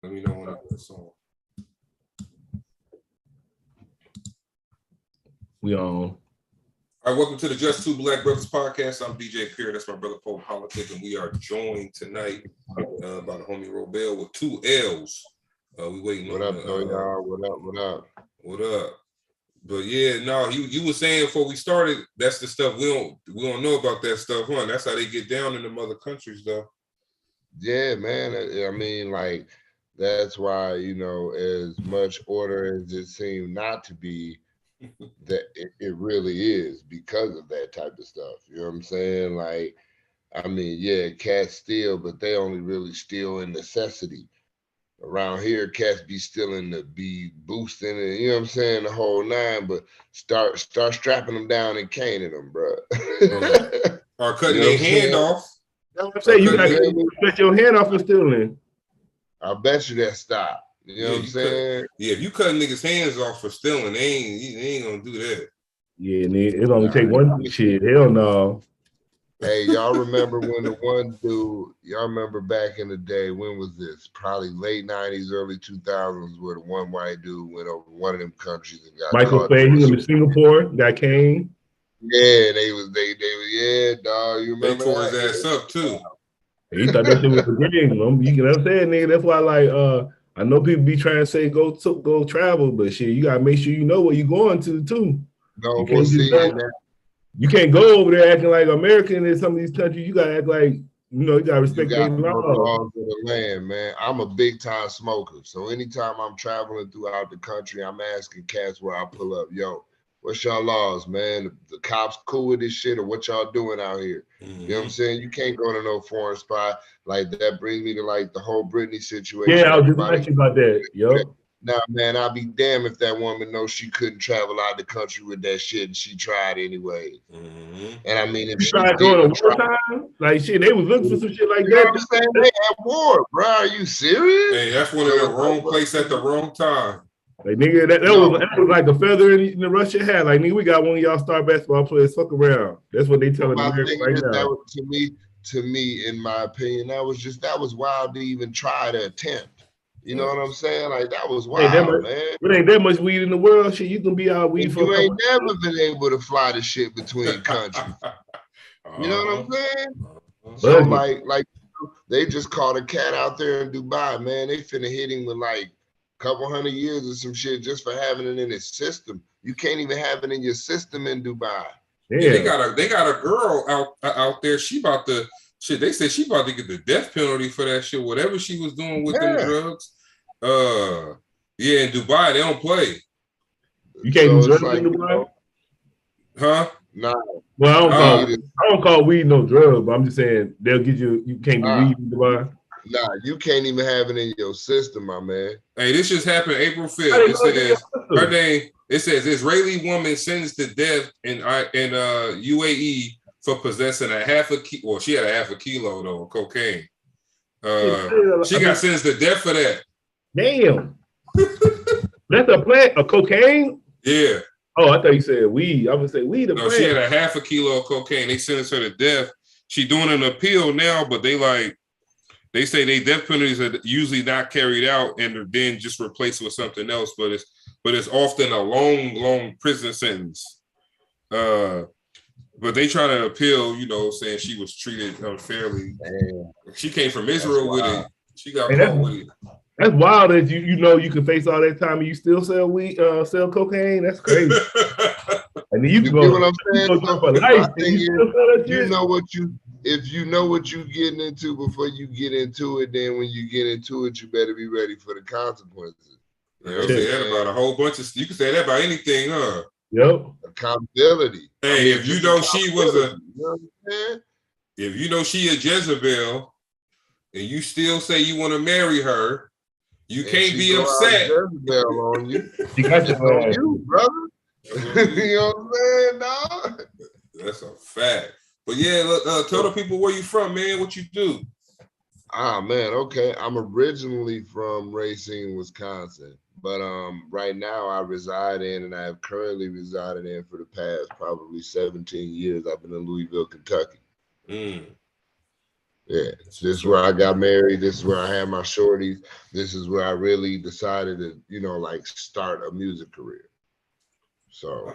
Let me know when I put this on. We on. All right, welcome to the Just Two Black Brothers podcast. I'm DJ Pierre. That's my brother PoPolitickin, and we are joined tonight by the homie Robel with 2 L's. We waiting what on up, y'all? What up? What up? But yeah, no, you were saying before we started, that's the stuff we don't know about that stuff, huh? That's how they get down in them other countries, though. Yeah, man. I mean, like, that's why, as much order as it seemed not to be, that it really is because of that type of stuff. You know what I'm saying? Like, I mean, yeah, cats steal, but they only really steal in necessity. Around here, cats be stealing to be boosting and, you know what I'm saying, the whole nine, but start strapping them down and caning them, bro. Or cutting their hand off. That's what I'm saying. You gotta cut your hand off for stealing. I bet you that stop. You know what I'm saying? If you cutting niggas' hands off for stealing, they ain't gonna do that. Yeah, it only take one shit. Hell no. Hey, y'all remember when the one dude, y'all remember back in the day, when was this? Probably late 90s, early 2000s, where the one white dude went over one of them countries and got Michael Fay, he went to Singapore, got cane. Yeah, they was, yeah, dog. You remember they tore his ass up too. He thought that shit was a game. You know what I'm saying, nigga? That's why, like, I know people be trying to say go travel, but shit, you gotta make sure you know where you're going to too. No, we'll see that. You can't go over there acting like American in some of these countries. You gotta act like, you gotta respect their laws of the land, man. I'm a big time smoker, so anytime I'm traveling throughout the country, I'm asking cats where I pull up. Yo, what's y'all laws, man? The cops cool with this shit, or what y'all doing out here? Mm-hmm. You know what I'm saying? You can't go to no foreign spot. Like, that brings me to like the whole Britney situation. Yeah, I was just asking about that. Yo. Now, man, I'll be damned if that woman knows she couldn't travel out the country with that shit, and she tried anyway. Mm-hmm. And I mean, if she tried doing a wartime, like shit, they was looking for some shit like that. Know what I'm saying? They at war, bro. Are you serious? Hey, that's one of the wrong place at the wrong time. Like, nigga, that was like a feather in the Russia hat. Like, nigga, we got one of y'all star basketball players. Fuck around. That's what they telling America right now. That was, to me, in my opinion, that was wild to even try to attempt. You know what I'm saying? Like, that was wild, man. It ain't that much weed in the world. Shit, you can be out weed for. You ain't never been able to fly the shit between countries. You know what I'm saying? So, like they just caught a cat out there in Dubai, man. They finna hit him with like a couple hundred years or some shit just for having it in his system. You can't even have it in your system in Dubai. Yeah, they got a girl out there. She about to shit. They said she about to get the death penalty for that shit. Whatever she was doing with them drugs. Yeah, in Dubai they don't play. You can't do drugs in Dubai, huh? Nah. Well, I don't call weed no drug, but I'm just saying they'll get you. You can't do weed in Dubai. Nah, you can't even have it in your system, my man. Hey, this just happened April 5th. It says her name. It says Israeli woman sentenced to death in UAE for possessing she had a half a kilo though of cocaine. She got sentenced to death for that. Damn. That's a plant, a cocaine? Yeah. Oh, I thought you said weed. I would say weed. No, she had a half a kilo of cocaine. They sentenced her to death. She doing an appeal now, but they say they death penalties are usually not carried out and then just replaced with something else. But it's often a long prison sentence. But they try to appeal, saying she was treated unfairly. Damn. She came from Israel with it. She got caught with it. That's wild that you can face all that time and you still sell weed, sell cocaine. That's crazy. And then you can go. What I'm saying? For life. If you know what you're getting into before you get into it, then when you get into it, you better be ready for the consequences. You can say that about a whole bunch of. You can say that about anything, huh? Yep. Accountability. Hey, if you know she was if you know she a Jezebel, and you still say you want to marry her, you can't be upset. Jezebel on you. She got on you, brother. You know what I'm saying, dog? That's a fact. But yeah, look, tell the people where you from, man. What you do? Ah, man. Okay, I'm originally from Racine, Wisconsin. But right now I reside in, and I have currently resided in for the past probably 17 years. I've been in Louisville, Kentucky. Yeah, this is where I got married. This is where I had my shorties. This is where I really decided to, you know, like start a music career. So,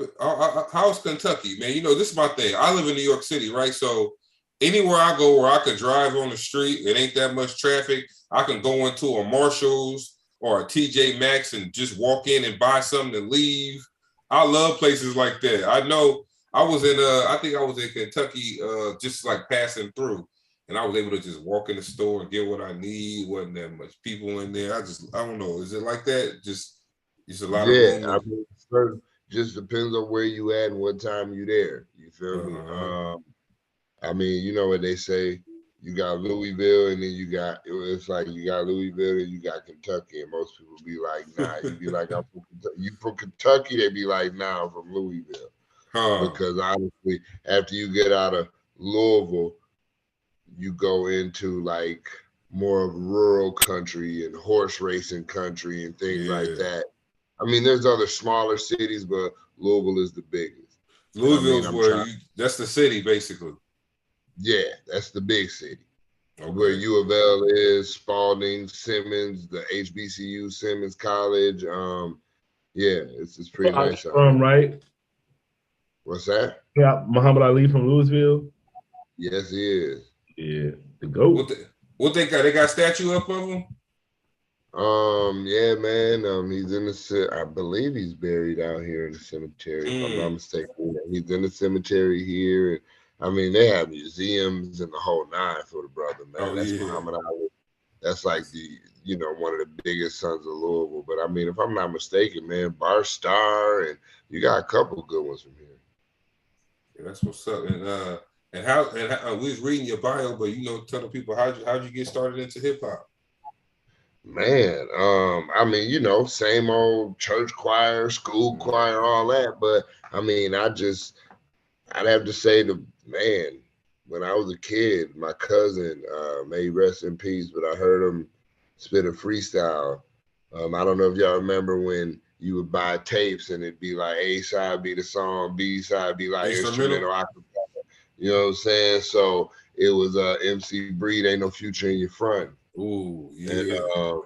how's Kentucky, man? You know, this is my thing. I live in New York City, right? So anywhere I go where I could drive on the street, it ain't that much traffic. I can go into a Marshall's or a TJ Maxx and just walk in and buy something and leave. I love places like that. I know I was in I think I was in Kentucky just like passing through, and I was able to just walk in the store and get what I need. Wasn't that much people in there. I don't know. Is it like that? Just a lot of room. I mean, just depends on where you at and what time you there. You feel me? I mean, you know what they say. You got Louisville, and then it's like you got Louisville and you got Kentucky, and most people be like, nah. You be like, I'm from Kentucky. You from Kentucky? They be like, nah, I'm from Louisville. Because honestly, after you get out of Louisville, you go into like more of rural country and horse racing country and things like that. I mean, there's other smaller cities, but Louisville is the biggest. Louisville's that's the city, basically. Yeah, that's the big city. Okay. Where U of L is, Spalding, Simmons, the HBCU, Simmons College. Yeah, it's pretty nice. Right? What's that? Yeah, Muhammad Ali from Louisville. Yes, he is. Yeah, the GOAT. What they got? They got a statue up of him? Yeah, man. He's in the. I believe he's buried out here in the cemetery. If I'm not mistaken, he's in the cemetery here. And I mean, they have museums and the whole nine for the brother, man. That's Muhammad Ali. That's like one of the biggest sons of Louisville. But I mean, if I'm not mistaken, man, Bar Star, and you got a couple good ones from here. Yeah, that's what's up. And how we was reading your bio, but tell the people how'd you get started into hip hop? Man, I mean, same old church choir, school choir, all that. But I mean, I'd have to say when I was a kid, my cousin, may he rest in peace, but I heard him spit a freestyle. I don't know if y'all remember when you would buy tapes and it'd be like A side be the song, B side be like instrumental acapella. You know what I'm saying? So it was MC Breed, Ain't No Future in Your Front. Ooh, yeah. And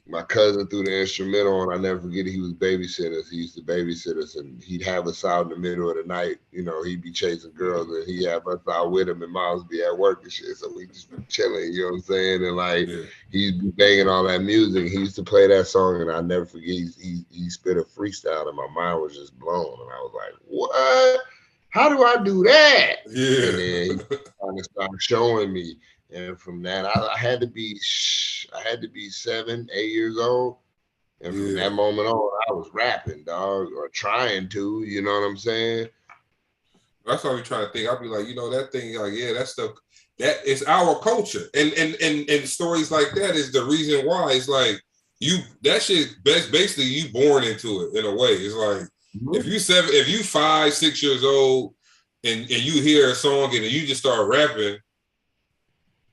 my cousin threw the instrumental on. I never forget it. He was babysitters. He used to babysit us, and he'd have us out in the middle of the night. He'd be chasing girls, and he'd have us out with him, and moms be at work and shit. So we just be chilling, you know what I'm saying? And he'd be banging all that music. He used to play that song, and I never forget. He spit a freestyle, and my mind was just blown. And I was like, "What? How do I do that?" Yeah. And then he kind of started showing me. And from that, I had to be 7, 8 years old. And from that moment on, I was rapping, dog, or trying to, you know what I'm saying? That's what I'm trying to think. I'll be like, that thing, like, that stuff, that is our culture. And stories like that is the reason why it's like that shit basically you born into it in a way. It's like if you 5, 6 years old and you hear a song and you just start rapping,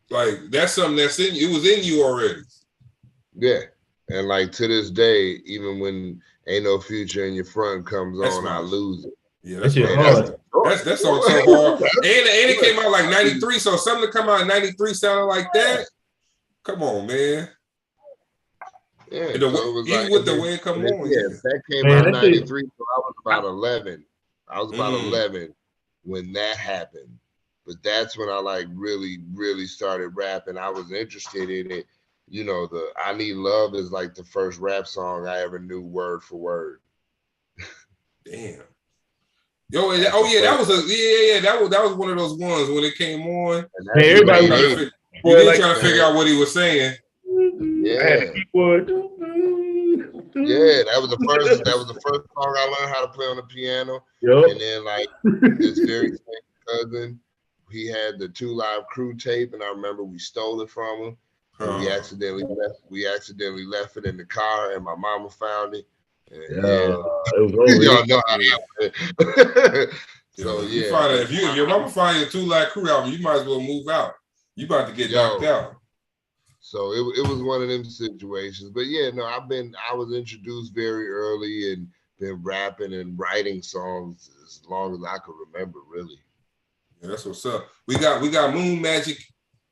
like that's something that's in you. It was in you already. Yeah. And like to this day, even when Ain't No Future in Your Front comes on, I lose it. Yeah, that's hard. That song's so hard. And it came out like 93, so something to come out in 93 sounded like that. Come on, man. Yeah, even with the way it come on. Yeah, that came out in 93, so I was about 11. I was about 11 when that happened. But that's when I like really, really started rapping. I was interested in it. The I Need Love is like the first rap song I ever knew word for word. Damn. Yo, that was one of those ones when it came on. Hey, everybody trying to figure out what he was saying. Yeah. Yeah, that was the first song I learned how to play on the piano. Yep. And then like this very same cousin, he had the 2 Live Crew tape, and I remember we stole it from him. And we accidentally left it in the car, and my mama found it. And, it was over. Y'all know how that went. So if your mama find your 2 Live Crew album, you might as well move out. You about to get knocked out. So it was one of them situations. But I was introduced very early and been rapping and writing songs as long as I could remember, really. Yeah, that's what's up. We got Moon Magic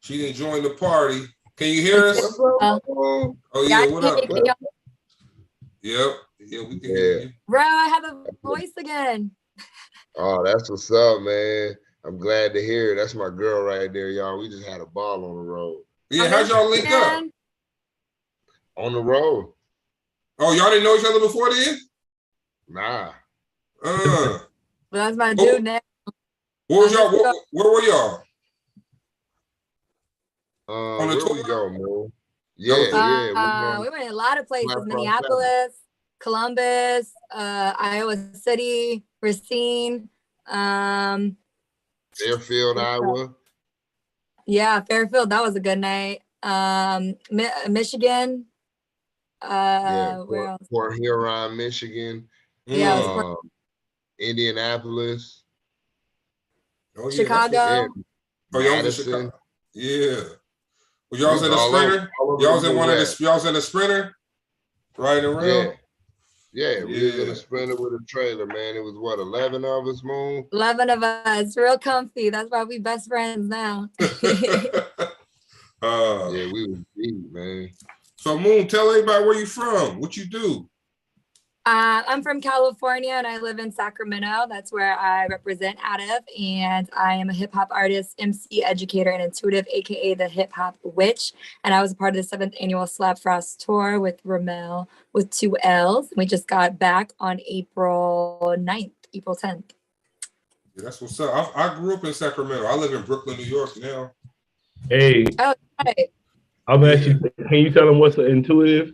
She didn't join the party. Can you hear us? Oh yeah, what up? Yep. Yeah, we can hear you. Bro, I have a voice again. Oh, that's what's up, man. I'm glad to hear it. That's my girl right there, y'all. We just had a ball on the road. Yeah, how'd y'all link up? On the road. Oh, y'all didn't know each other before then? Nah. Well, that's my dude now. Where were y'all? On the tour? We go, man? Yeah. We went in a lot of places. Minneapolis, Columbus, Iowa City, Racine, Fairfield, Iowa. Yeah, Fairfield. That was a good night. Michigan. Where else? Port Huron, Michigan. Yeah. Indianapolis. Oh, yeah, Chicago. Madison. Yeah. Well, y'all was in a sprinter. Y'all was in one of the. Y'all was in a sprinter. Riding around. Yeah, we was in a sprinter with a trailer, man. It was what, 11 of us, Moon? 11 of us, real comfy. That's why we best friends now. Yeah, we was deep, man. So Moon, tell everybody where you from. What you do? I'm from California and I live in Sacramento. That's where I represent out of. And I am a hip hop artist, MC, educator, and intuitive, aka the Hip Hop Witch. And I was a part of the 7th annual Slap Frost tour with Robel with 2 L's. We just got back on April 9th, April 10th. Yeah, that's what's up. I grew up in Sacramento. I live in Brooklyn, New York now. Hey. Oh, right. I'm actually. Can you tell them what's an intuitive?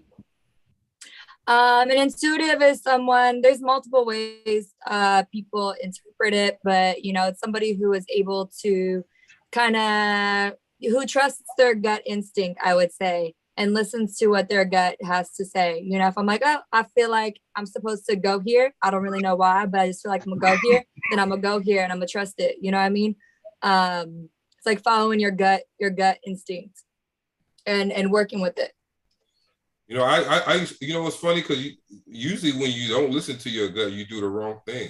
An intuitive is someone, there's multiple ways people interpret it, but you know, it's somebody who is able to who trusts their gut instinct, I would say, and listens to what their gut has to say. You know, if I'm like, oh, I feel like I'm supposed to go here, I don't really know why, but I just feel like I'm gonna go here, then I'm gonna go here and I'm gonna trust it. You know what I mean? It's like following your gut instinct and working with it. You know, I you know, it's funny because usually when you don't listen to your gut, you do the wrong thing.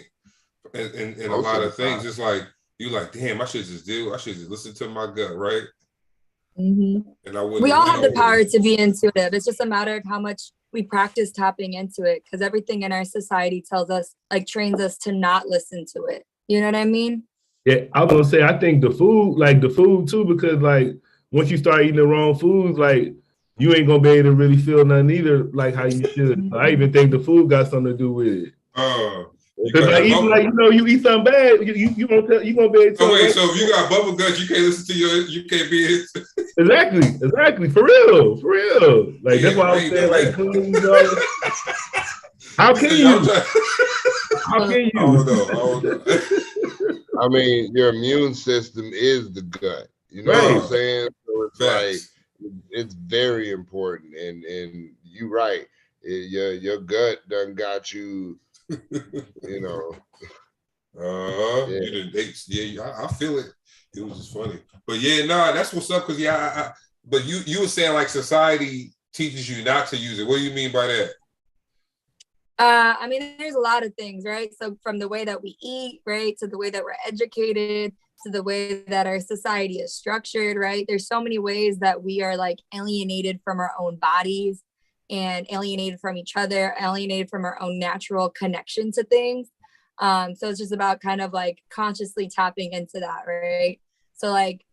And a lot of things, it's like, you're like, damn, I should just listen to my gut, right? Mm-hmm. And we all have the power to be intuitive. It's just a matter of how much we practice tapping into it, because everything in our society tells us, like, trains us to not listen to it. You know what I mean? Yeah, I was gonna say, I think the food too, because like once you start eating the wrong foods, like, you ain't gonna be able to really feel nothing either, like how you should. So I even think the food got something to do with it. Because like, even like, you know, you eat something bad, you gonna be able to. So wait, so if you got bubble guts, you can't listen to you can't be exactly, for real. Like, yeah, that's why I was saying, like, how can you? How can you? Oh no. I mean, your immune system is the gut. You know what I'm saying? So it's like, it's very important, and you're right. Your gut done got you. You know. I feel it. It was just funny, but yeah, nah, that's what's up. Cause but you were saying like society teaches you not to use it. What do you mean by that? I mean, there's a lot of things, right? So from the way that we eat, right, to the way that we're educated, to the way that our society is structured, right? There's so many ways that we are like alienated from our own bodies and alienated from each other, alienated from our own natural connection to things. So it's just about kind of like consciously tapping into that, right? So like,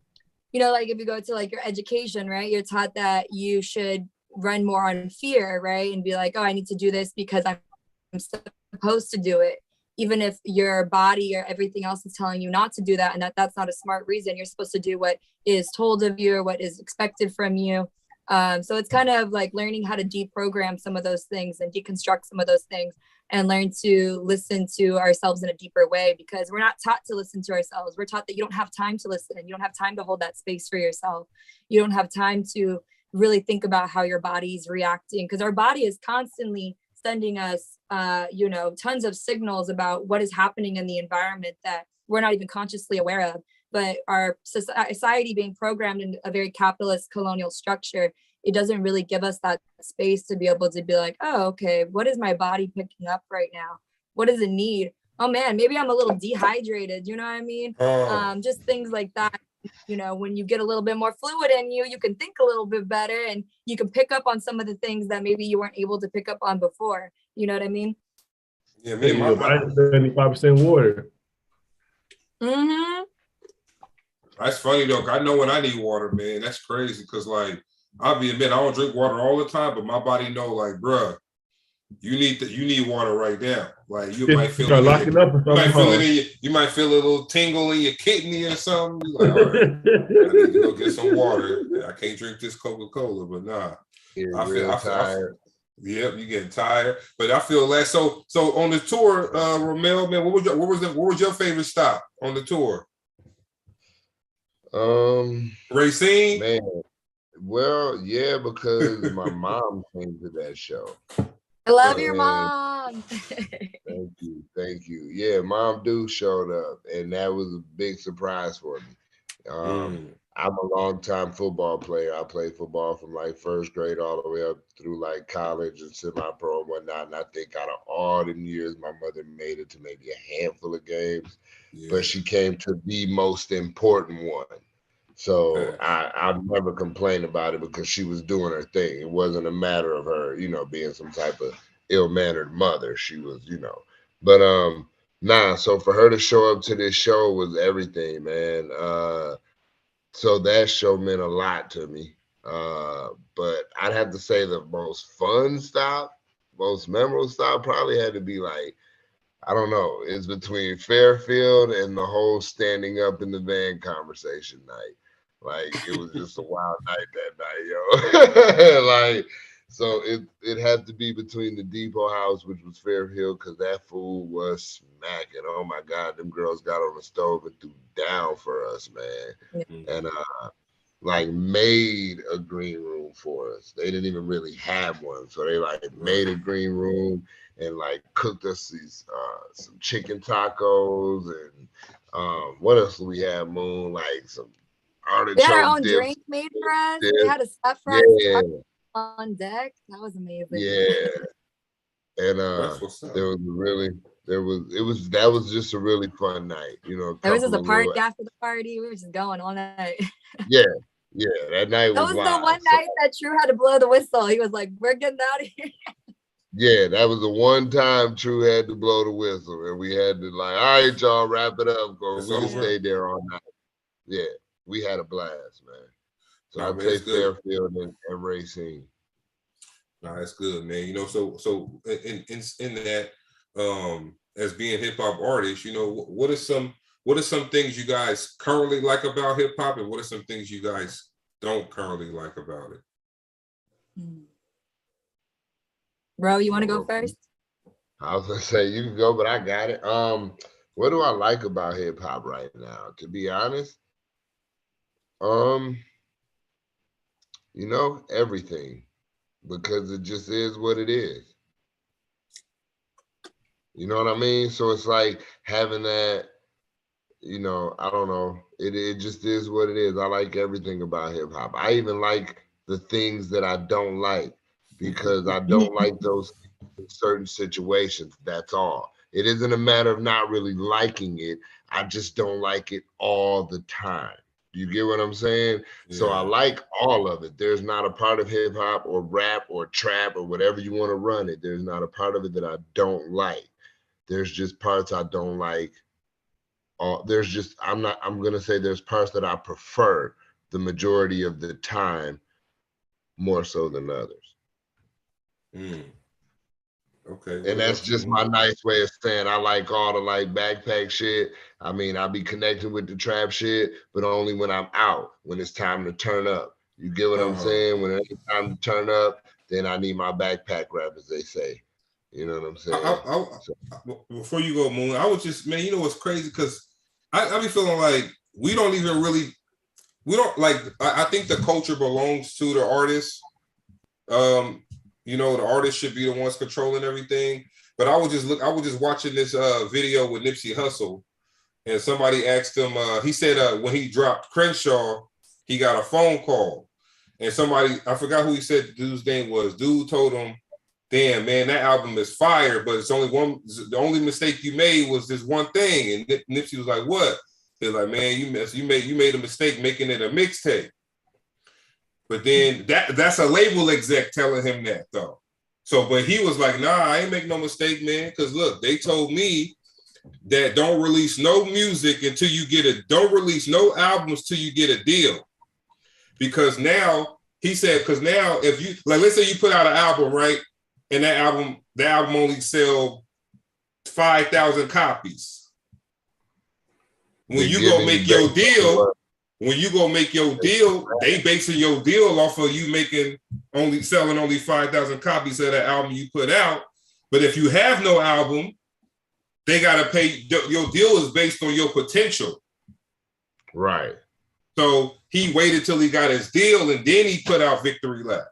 you know, like if you go to like your education, right, you're taught that you should run more on fear, right? And be like, oh, I need to do this because I'm supposed to do it, even if your body or everything else is telling you not to do that, and that's not a smart reason. You're supposed to do what is told of you or what is expected from you. So it's kind of like learning how to deprogram some of those things and deconstruct some of those things and learn to listen to ourselves in a deeper way, because we're not taught to listen to ourselves. We're taught that you don't have time to listen. You don't have time to hold that space for yourself. You don't have time to really think about how your body's reacting, because our body is constantly sending us, you know, tons of signals about what is happening in the environment that we're not even consciously aware of. But our society being programmed in a very capitalist colonial structure, it doesn't really give us that space to be able to be like, oh, okay, what is my body picking up right now? What does it need? Oh man, maybe I'm a little dehydrated. You know what I mean? Just things like that. you know, when you get a little bit more fluid in you, you can think a little bit better and you can pick up on some of the things that maybe you weren't able to pick up on before. You know what I mean? Yeah, me and my 75% water. Mm-hmm. That's funny though. I know when I need water, man. That's crazy because like I'll be admit I don't drink water all the time, but my body know like, bruh, you need water right now. Like you might feel it. You might feel a little tingle in your kidney or something. You're like, all right, I need to go get some water. I can't drink this Coca-Cola, but nah. I feel tired. Yep, you getting tired. But I feel less. So on the tour, Romel, man, what was your favorite stop on the tour? Racine? Man. Well, yeah, because my mom came to that show. I love your mom. Thank you. Yeah, Mom Duke showed up, and that was a big surprise for me. I'm a longtime football player. I played football from like first grade all the way up through like college and semi-pro and whatnot. And I think out of all the years, my mother made it to maybe a handful of games, but she came to the most important one. So I'll never complain about it because she was doing her thing. It wasn't a matter of her, you know, being some type of ill-mannered mother. She was, you know, but nah. So for her to show up to this show was everything, man. So that show meant a lot to me. But I'd have to say the most fun stop, most memorable stop probably had to be like, I don't know, it's between Fairfield and the whole standing up in the van conversation night. Like it was just a wild night that night, yo. Like, so it had to be between the Depot House, which was Fairfield, because that food was smacking. Oh my God, them girls got on the stove and threw down for us, man. And like made a green room for us. They didn't even really have one. So they like made a green room and like cooked us these some chicken tacos and what else do we have, Moon? Like some artichoke we had our own dips, drink made for us. We had a stuff for us on deck. That was amazing. Yeah. And that was just a really fun night, you know. There was just a party after the party. We were just going all night. Yeah, that night was the one night that True had to blow the whistle. He was like, we're getting out of here. Yeah, that was the one time True had to blow the whistle, and we had to like, all right, y'all, wrap it up, because we just stayed there all night. Yeah, we had a blast, man. So I'd say Fairfield and Racine. No, that's good, man. You know, so in that, as being hip hop artists, you know, what are some things you guys currently like about hip hop, and what are some things you guys don't currently like about it? Bro, you want to go first? I was gonna say you can go, but I got it. What do I like about hip hop right now? To be honest, you know, everything, because it just is what it is. You know what I mean? So it's like having that, you know, I don't know. It just is what it is. I like everything about hip hop. I even like the things that I don't like, because I don't like those in certain situations. That's all. It isn't a matter of not really liking it. I just don't like it all the time. You get what I'm saying? Yeah. So I like all of it. There's not a part of hip hop or rap or trap or whatever you want to run it. There's not a part of it that I don't like. There's just parts I don't like. I'm going to say there's parts that I prefer the majority of the time more so than others. Okay. And that's just my nice way of saying I like all the like backpack shit. I mean, I'll be connected with the trap shit, but only when I'm out, when it's time to turn up. You get what I'm saying? When it's time to turn up, then I need my backpack rap, as they say. You know what I'm saying? Before you go, Moon, I was just, man, you know what's crazy? Because I be feeling like we don't like, I think the culture belongs to the artists. You know, the artists should be the ones controlling everything. But I was just watching this video with Nipsey Hussle, and somebody asked him, he said when he dropped Crenshaw, he got a phone call. And somebody, I forgot who he said the dude's name was. Dude told him, damn, man, that album is fire, but it's only one. The only mistake you made was this one thing. And Nipsey was like, what? They're like, man, you made a mistake making it a mixtape. But then that's a label exec telling him that though. So, but he was like, nah, I ain't make no mistake, man. Cause look, they told me that don't release no music until you don't release no albums till you get a deal. Because now, he said, because now if you, like, let's say you put out an album, right? And the album only sell 5,000 copies. When you go make your deal, they basing your deal off of you selling only 5,000 copies of the album you put out. But if you have no album, they gotta pay. Your deal is based on your potential, right? So he waited till he got his deal, and then he put out Victory Lap,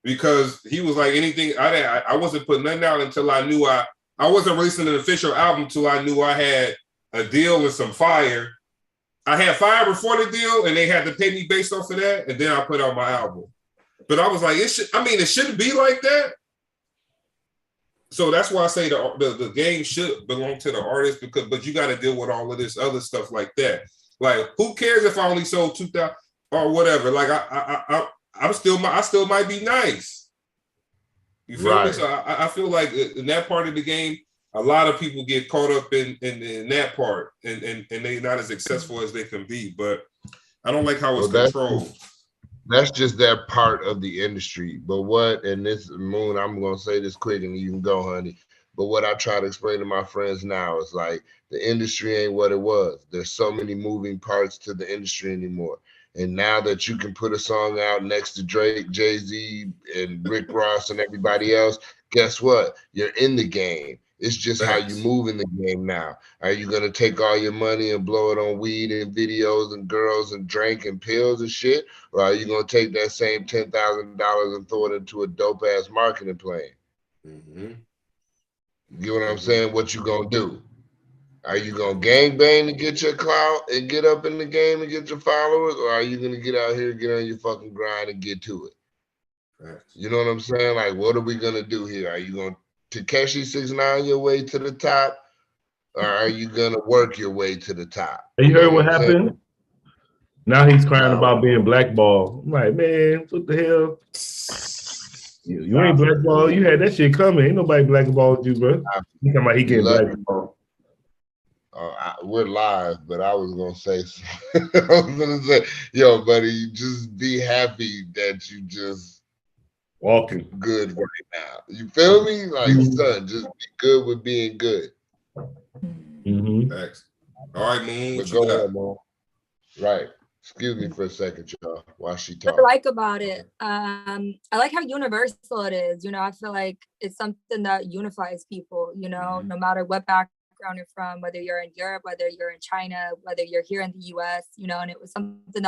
because he was like, anything. I wasn't putting nothing out until I knew I wasn't releasing an official album till I knew I had a deal with some fire. I had fire before the deal, and they had to pay me based off of that, and then I put out my album. But I was like, it shouldn't be like that. So that's why I say the game should belong to the artist, but you got to deal with all of this other stuff like that. Like, who cares if I only sold 2,000 or whatever? Like, I still might be nice. You feel me? So I feel like in that part of the game, a lot of people get caught up in that part, and they're not as successful as they can be. But I don't like how it's controlled. That's just that part of the industry. But and this, Moon, I'm going to say this quick and you can go, honey. But what I try to explain to my friends now is like, the industry ain't what it was. There's so many moving parts to the industry anymore. And now that you can put a song out next to Drake, Jay-Z, and Rick Ross and everybody else, guess what? You're in the game. It's just how you move in the game now. Are you going to take all your money and blow it on weed and videos and girls and drink and pills and shit? Or are you going to take that same $10,000 and throw it into a dope-ass marketing plan? Mm-hmm. You get what I'm saying? What you going to do? Are you going to gangbang to get your clout and get up in the game and get your followers? Or are you going to get out here, get on your fucking grind and get to it? Right. You know what I'm saying? Like, what are we going to do here? Are you going to Takeshi 6ix9ine your way to the top? Or are you going to work your way to the top? You heard what happened? Now he's crying about being blackballed. I'm like, man, what the hell? You ain't blackballed. You had that shit coming. Ain't nobody blackballed you, bro. He talking about he getting blackballed. We're live, but I was gonna say, yo, buddy, just be happy that you just walking good right now. You feel me? Like, son, just be good with being good. Thanks. All right, Moon. But go ahead, Moon. Right. Excuse me for a second, y'all, while she talks. What I like about it, I like how universal it is. You know, I feel like it's something that unifies people, you know, no matter what background you're from, whether you're in Europe, whether you're in China, whether you're here in the US, you know, and it was something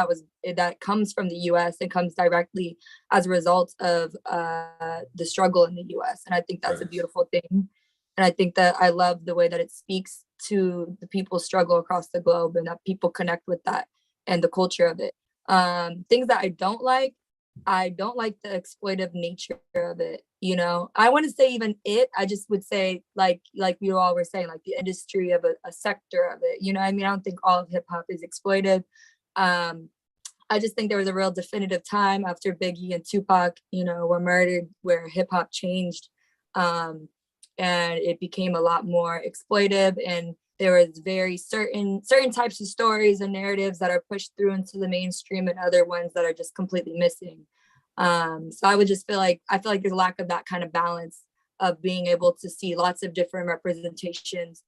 that comes from the US and comes directly as a result of the struggle in the US. And I think that's a beautiful thing. And I think that I love the way that it speaks to the people's struggle across the globe, and that people connect with that and the culture of it. Things that I don't like the exploitive nature of it. You know, I want to say even I just would say like you all were saying, like the industry of a sector of it. You know, I mean, I don't think all of hip hop is exploited. I just think there was a real definitive time after Biggie and Tupac, you know, were murdered, where hip hop changed, and it became a lot more exploitive, and there was very certain types of stories and narratives that are pushed through into the mainstream, and other ones that are just completely missing. So I feel like there's a lack of that kind of balance of being able to see lots of different representations.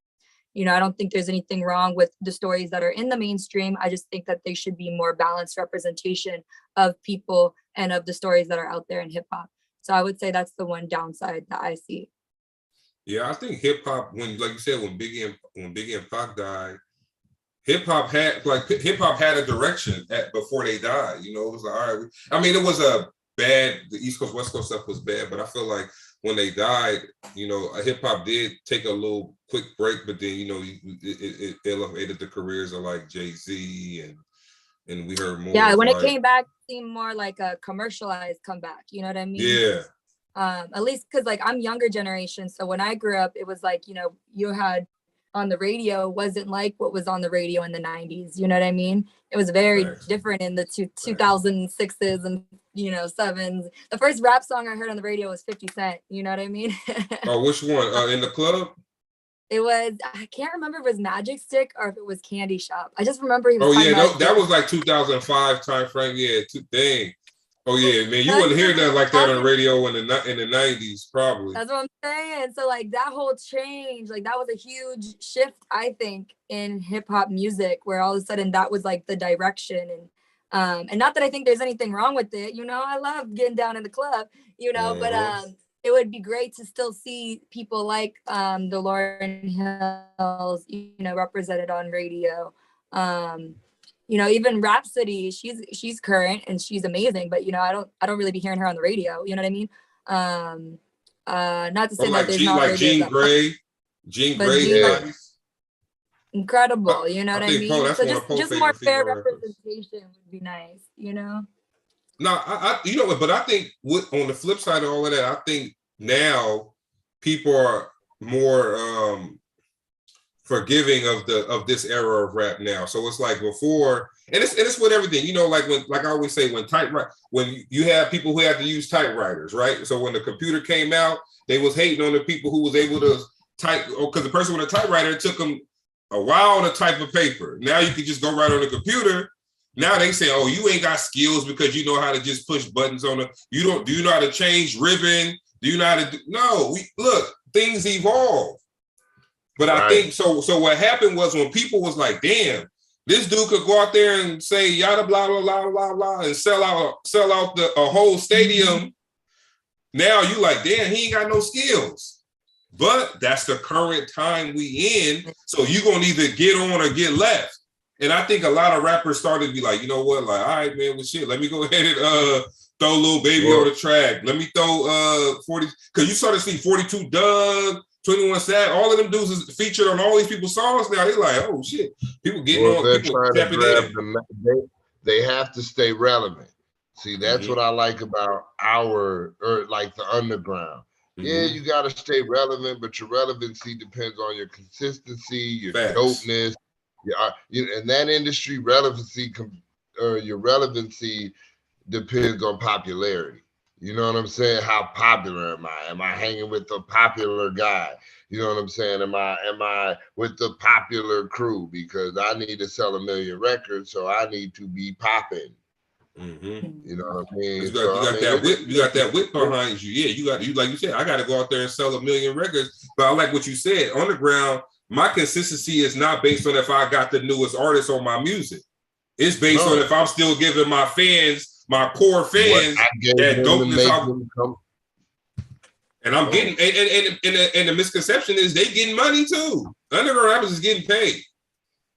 You know, I don't think there's anything wrong with the stories that are in the mainstream. I just think that they should be more balanced representation of people and of the stories that are out there in hip hop. So I would say that's the one downside that I see. Yeah, I think hip hop, like you said, when Biggie and Pac died, hip hop had a direction before they died. You know, it was like, all right. I mean, it was the East Coast West Coast stuff was bad, but I feel like when they died, you know, hip hop did take a little quick break, but then, you know, it elevated the careers of like Jay-Z and we heard more. Yeah, when it came back, it seemed more like a commercialized comeback. You know what I mean? Yeah. At least because like I'm younger generation, so when I grew up, it was like, you know, you had on the radio wasn't like what was on the radio in the 90s. You know what I mean? It was very different in the 2006s and, you know, 7s. The first rap song I heard on the radio was 50 Cent. You know what I mean? Oh, which one? In the club? It was, I can't remember if it was Magic Stick or if it was Candy Shop. I just remember he was talking about that was like 2005 time frame. Yeah, dang. Oh yeah, man, you wouldn't hear nothing like that on the radio in the 90s, probably. That's what I'm saying. So like that whole change, like that was a huge shift, I think, in hip hop music, where all of a sudden that was like the direction. And not that I think there's anything wrong with it, you know, I love getting down in the club, you know, but it would be great to still see people like the Lauryn Hills, you know, represented on radio. You know, even Rhapsody, she's current and she's amazing, but you know, I don't really be hearing her on the radio. You know what I mean? Not to say that there's not like Jean Grey, incredible. You know what I mean? So just more fair representation would be nice. You know. No, I you know, but I think on the flip side of all of that, I think now people are more forgiving of this era of rap now. So it's like before, and it's with everything, you know, like I always say, when you have people who have to use typewriters, right? So when the computer came out, they was hating on the people who was able to type, because the person with a typewriter, it took them a while to type a paper. Now you can just go right on the computer. Now they say, oh, you ain't got skills because you know how to just push buttons on do you know how to change ribbon? Do you know how to look, things evolve. But I think so what happened was when people was like, damn, this dude could go out there and say yada blah blah blah blah blah and sell out a whole stadium. Now you like, damn, he ain't got no skills. But that's the current time we in. So you gonna either get on or get left. And I think a lot of rappers started to be like, you know what, like, all right, man, well, shit, let me go ahead and throw Lil Baby on the track. Let me throw 40, because you started to see 42 Doug, 21 Sad, all of them dudes is featured on all these people's songs now. They're like, oh shit, people getting on, people tapping in. They have to stay relevant. See, that's what I like about like the underground. Yeah, you got to stay relevant, but your relevancy depends on your consistency, your dopeness. In that industry, your relevancy depends on popularity. You know what I'm saying? How popular am I? Am I hanging with the popular guy? You know what I'm saying? Am I with the popular crew? Because I need to sell 1 million records, so I need to be popping. You know what I mean? You got that whip behind you. Yeah, you like you said, I got to go out there and sell 1 million records. But I like what you said. On the ground, my consistency is not based on if I got the newest artist on my music. It's based on if I'm still giving my fans, my core fans, that dopeness out. And I'm getting, and the misconception is they getting money too. Underground rappers is getting paid.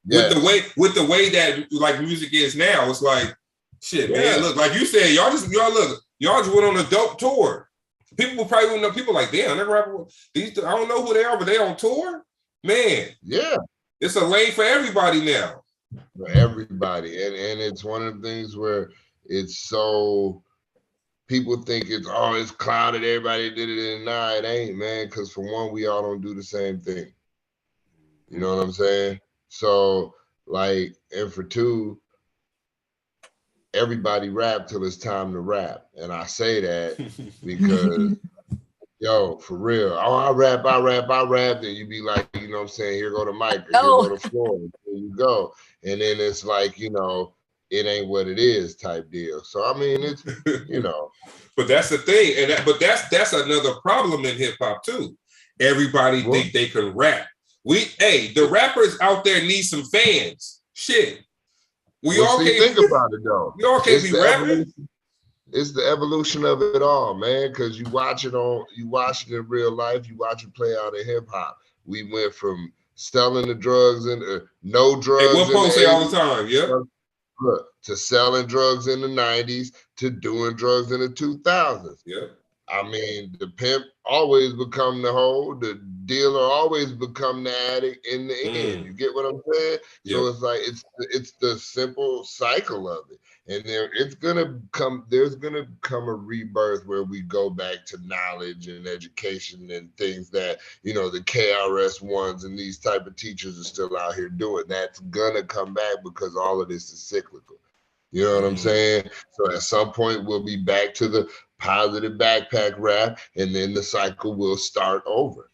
Yes. With the way that like music is now, it's like, shit, man. Look, like you said, y'all just went on a dope tour. People probably wouldn't know. People like, damn, underground rappers, I don't know who they are, but they on tour. Man, it's a lane for everybody now. For everybody, and it's one of the things where it's so people think it's clouded. Everybody did it, and nah, it ain't, man. Because for one, we all don't do the same thing. You know what I'm saying? So like, and for two, everybody rap till it's time to rap, and I say that because. Yo, for real. Oh, I rap. Then you be like, you know what I'm saying? Here go the mic, here go the floor. There you go. And then it's like, you know, it ain't what it is type deal. So, I mean, it's, you know. But that's the thing. But that's another problem in hip hop too. Everybody think they can rap. The rappers out there need some fans. Shit. We all can't think about it though. We all can't be rapping. It's the evolution of it all, man. Because you watch it in real life. You watch it play out in hip hop. We went from selling the drugs and no drugs. Hey, what Poe say all the time? Yeah. To selling drugs in the 90s to doing drugs in the 2000s. Yeah. I mean, the pimp always become the hoe. The dealer always become the addict in the end. You get what I'm saying? Yeah. So it's like it's the simple cycle of it. And there's gonna come a rebirth where we go back to knowledge and education and things that, you know, the KRS ones and these type of teachers are still out here doing. That's gonna come back because all of this is cyclical. You know what I'm saying? So at some point we'll be back to the positive backpack rap, and then the cycle will start over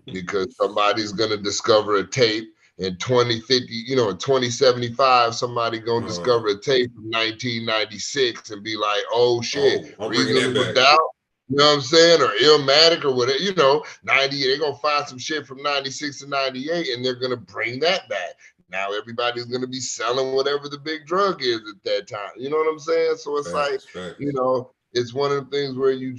because somebody's gonna discover a tape in 2050, you know, in 2075, somebody gonna discover a tape from 1996 and be like, oh shit, Reasonable Doubt, you know what I'm saying, or Illmatic or whatever, you know, 90, they're gonna find some shit from 96 to 98 and they're gonna bring that back. Now everybody's gonna be selling whatever the big drug is at that time. You know what I'm saying? So it's you know, it's one of the things where you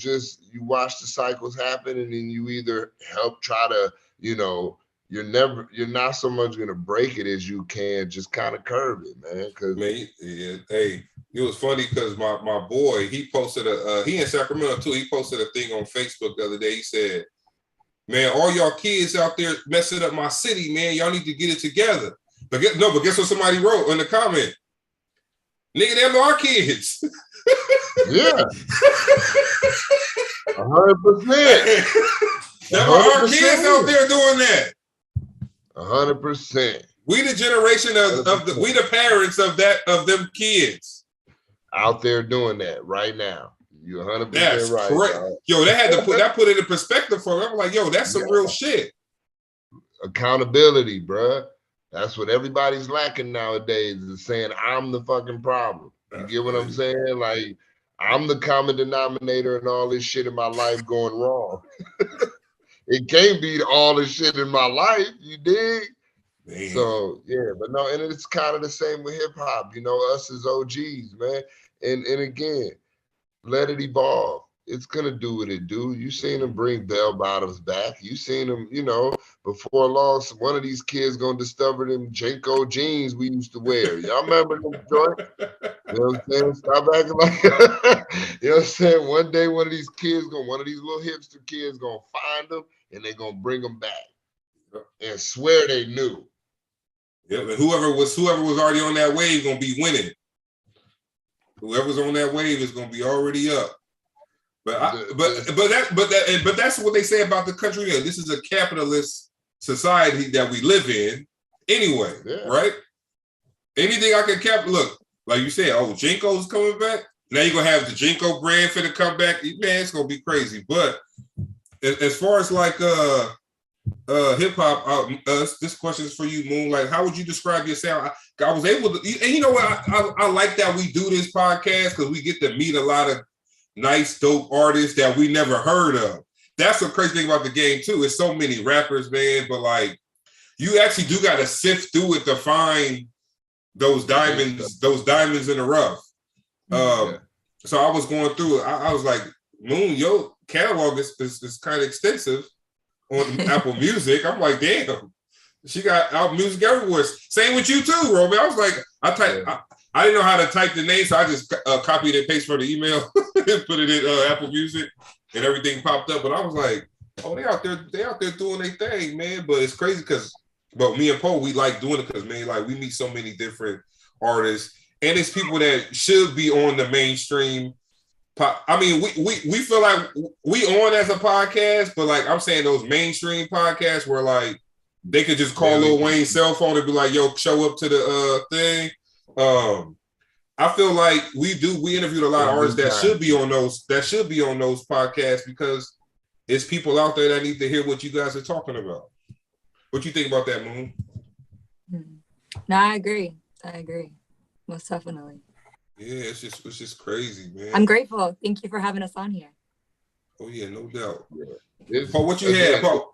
watch the cycles happen, and then you either help try to, you know, you're not so much gonna break it as you can just kind of curb it, man. Cause hey, it was funny because my boy, he posted he in Sacramento too. He posted a thing on Facebook the other day. He said, "Man, all y'all kids out there messing up my city, man. Y'all need to get it together." But guess what somebody wrote in the comment? Nigga, them are our kids. Yeah. 100%. Them are our kids out there doing that. 100%. We the generation we the parents of them kids. Out there doing that right now. You're 100% that's right. Correct. Yo, they had to put it in perspective for me. I'm like, yo, that's some real shit. Accountability, bruh. That's what everybody's lacking nowadays, is saying I'm the fucking problem. You get what I'm saying? Like, I'm the common denominator in all this shit in my life going wrong. It can't be all the shit in my life, you dig? Man. So, yeah, but no, and it's kind of the same with hip hop, you know, us as OGs, man. And again, let it evolve. It's gonna do what it do. You seen them bring bell bottoms back. You seen them, you know, before long, one of these kids gonna discover them Jenko jeans we used to wear. Y'all remember them joints? You know what I'm saying? Stop acting like, you know what I'm saying? One day, one of these little hipster kids gonna find them and they gonna bring them back and swear they knew. Yeah, but whoever was already on that wave gonna be winning. Whoever's on that wave is gonna be already up. But that's what they say about the country. This is a capitalist society that we live in anyway, right? Anything I can look, like you said, oh, Jinko's coming back. Now you're gonna have the Jinko brand for the comeback. Man, it's gonna be crazy. But as far as like hip hop, this question is for you, Moon. Like, how would you describe your sound? I was able to, and you know what? I like that we do this podcast because we get to meet a lot of nice, dope artists that we never heard of. That's the crazy thing about the game too. It's so many rappers, man, but like you actually do got to sift through it to find those diamonds in the rough. So I was going through it. I was like, Moon, your catalog is kind of extensive on Apple Music. I'm like, damn, she got out music everywhere. Same with you too, Robel. I was like, I didn't know how to type the name, so I just copied and pasted from the email and put it in Apple Music, and everything popped up. But I was like, oh, they out there doing their thing, man. But it's crazy but me and Poe, we like doing it because, man, like we meet so many different artists, and it's people that should be on the mainstream. I mean, we feel like we on as a podcast, but like I'm saying, those mainstream podcasts where like they could just call Lil Wayne's cell phone and be like, yo, show up to the thing. I feel like we interviewed a lot of artists that should be on those podcasts because it's people out there that need to hear what you guys are talking about. What you think about that, Moon? No, I agree. Most definitely. Yeah, it's just crazy, man. I'm grateful. Thank you for having us on here. Oh yeah, no doubt. Yeah. Paul, what you had, Paul?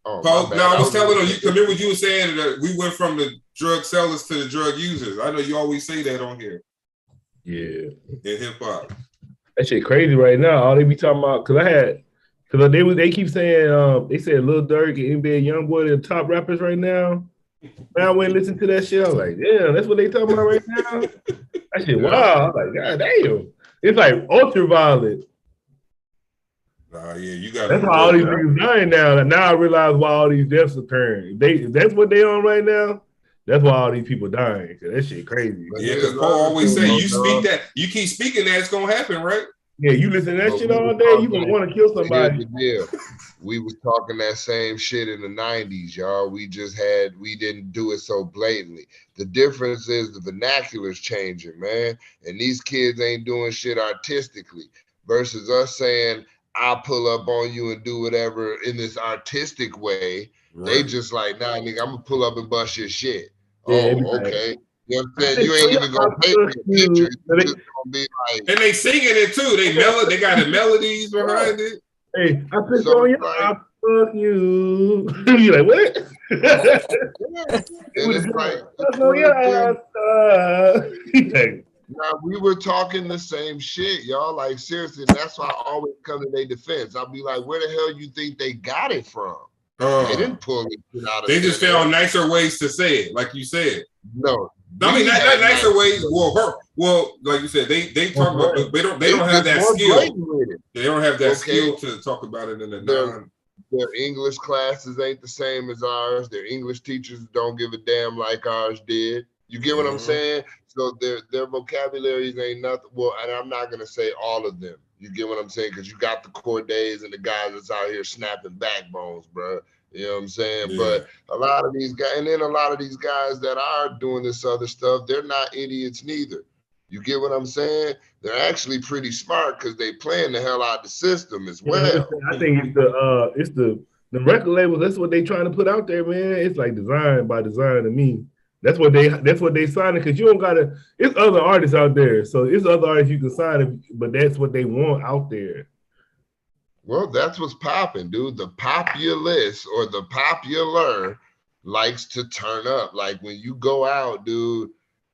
Paul, now I was telling you, remember what you were saying that we went from the drug sellers to the drug users. I know you always say that on here. Yeah. In hip hop. That shit crazy right now. All they be talking about, because they keep saying, they said Lil Durk and NBA YoungBoy are the top rappers right now. Man, I went and listened to that shit. I was like, damn, that's what they talking about right now? That shit, wow. I was like, God damn. It's like ultraviolet. Yeah, you got. That's how all these niggas dying now. Now I realize why all these deaths occurring. If that's what they on right now, That's why all these people dying. Cause that shit crazy. Yeah, because Paul always say you keep speaking that, it's gonna happen, right? Yeah, you listen to that shit all day, you gonna want to kill somebody. Here's the deal. We was talking that same shit in the 90s, y'all. We didn't do it so blatantly. The difference is the vernacular's changing, man. And these kids ain't doing shit artistically versus us saying, I'll pull up on you and do whatever in this artistic way. Right. They just like, nah, nigga, I'm gonna pull up and bust your shit. Yeah, okay. You know what I'm saying? You ain't even gonna pay for the picture. It's just gonna be like, and they singing it too. They got the melodies behind it. Hey, I put on you. I fuck you. You like what? And it's like, now we were talking the same shit, y'all. Like seriously, that's why I always come to their defense. I'll be like, where the hell you think they got it from? They didn't pull it out of. They just found nicer ways to say it, like you said. No, I mean not nicer ways. Well, like you said, they talk about they don't have that skill. They don't have that skill to talk about it in the non. Their English classes ain't the same as ours. Their English teachers don't give a damn like ours did. You get what I'm saying? So their vocabularies ain't nothing. Well, and I'm not gonna say all of them. You get what I'm saying? Because you got the Cordays and the guys that's out here snapping backbones, bro. You know what I'm saying? Yeah. But a lot of these guys, and then a lot of these guys that are doing this other stuff, they're not idiots neither. You get what I'm saying? They're actually pretty smart because they playing the hell out the system as well. I think it's the record labels. That's what they trying to put out there, man. It's like design by design to me. That's what they signing because you don't gotta. It's other artists out there, so it's other artists you can sign, but that's what they want out there. Well, that's what's popping, dude. The populace or the popular likes to turn up. Like when you go out, dude.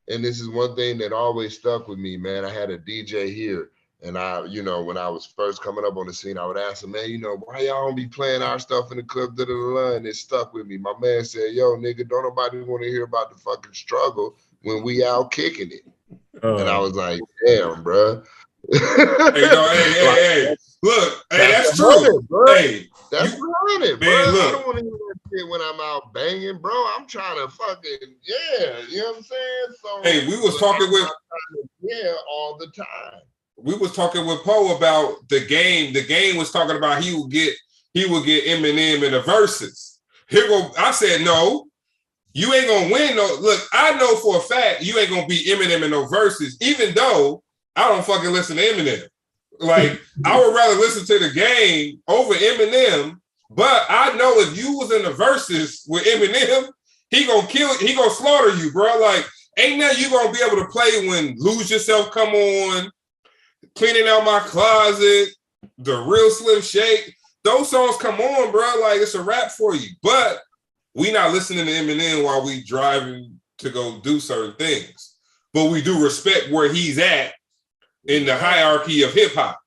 And this is one thing that always stuck with me, man. I had a DJ here, and when I was first coming up on the scene, I would ask him, man, why y'all don't be playing our stuff in the club? And it stuck with me. My man said, yo, nigga, don't nobody want to hear about the fucking struggle when we out kicking it. And I was like, damn, bro. Hey, look, hey, that's true. Hey, that's running, bro. I don't want to hear that shit when I'm out banging, bro. I'm trying to fucking, you know what I'm saying? So hey, we was talking with all the time. We was talking with Poe about the game. The game was talking about he would get Eminem in the verses. I said, no, you ain't gonna win. No, look, I know for a fact you ain't gonna beat Eminem in no verses, even though I don't fucking listen to Eminem. Like, I would rather listen to the game over Eminem, but I know if you was in the verses with Eminem, he gonna slaughter you, bro. Like, ain't nothing you gonna be able to play when Lose Yourself come on, Cleaning Out My Closet, The Real Slim Shake. Those songs come on, bro. Like, it's a rap for you. But we not listening to Eminem while we driving to go do certain things. But we do respect where he's at in the hierarchy of hip hop.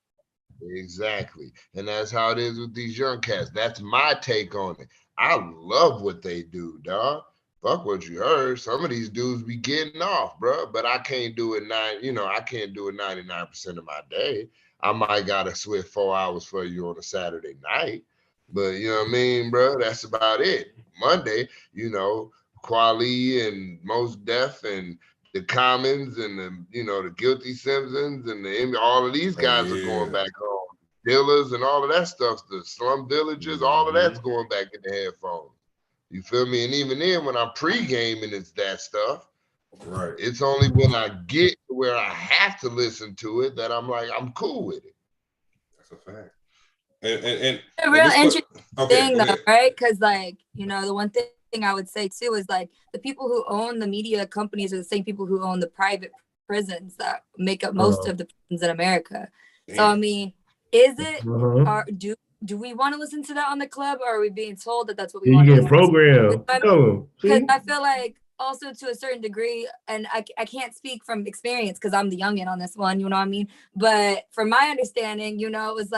Exactly. And that's how it is with these young cats. That's my take on it. I love what they do, dog. Fuck what you heard. Some of these dudes be getting off, bro. But I can't do it I can't do it 99% of my day. I might gotta switch 4 hours for you on a Saturday night. But you know what I mean, bro? That's about it. Monday, Kweli and Mos Def and the Commons and the Guilty Simpsons and all of these guys are going back home. Dillers and all of that stuff, the Slum Villagers, all of that's going back in the headphones. You feel me? And even then, when I'm pre-gaming, it's that stuff. Right. It's only when I get to where I have to listen to it that I'm like, I'm cool with it. That's a fact. And a real interesting thing, though, right? Because, the one thing I would say too is the people who own the media companies are the same people who own the private prisons that make up most of the prisons in America. Damn. So I mean, is it do we want to listen to that on the club, or are we being told that that's what we want to listen to? Because I feel like also to a certain degree, and I can't speak from experience because I'm the youngin' on this one, you know what I mean? But from my understanding, it was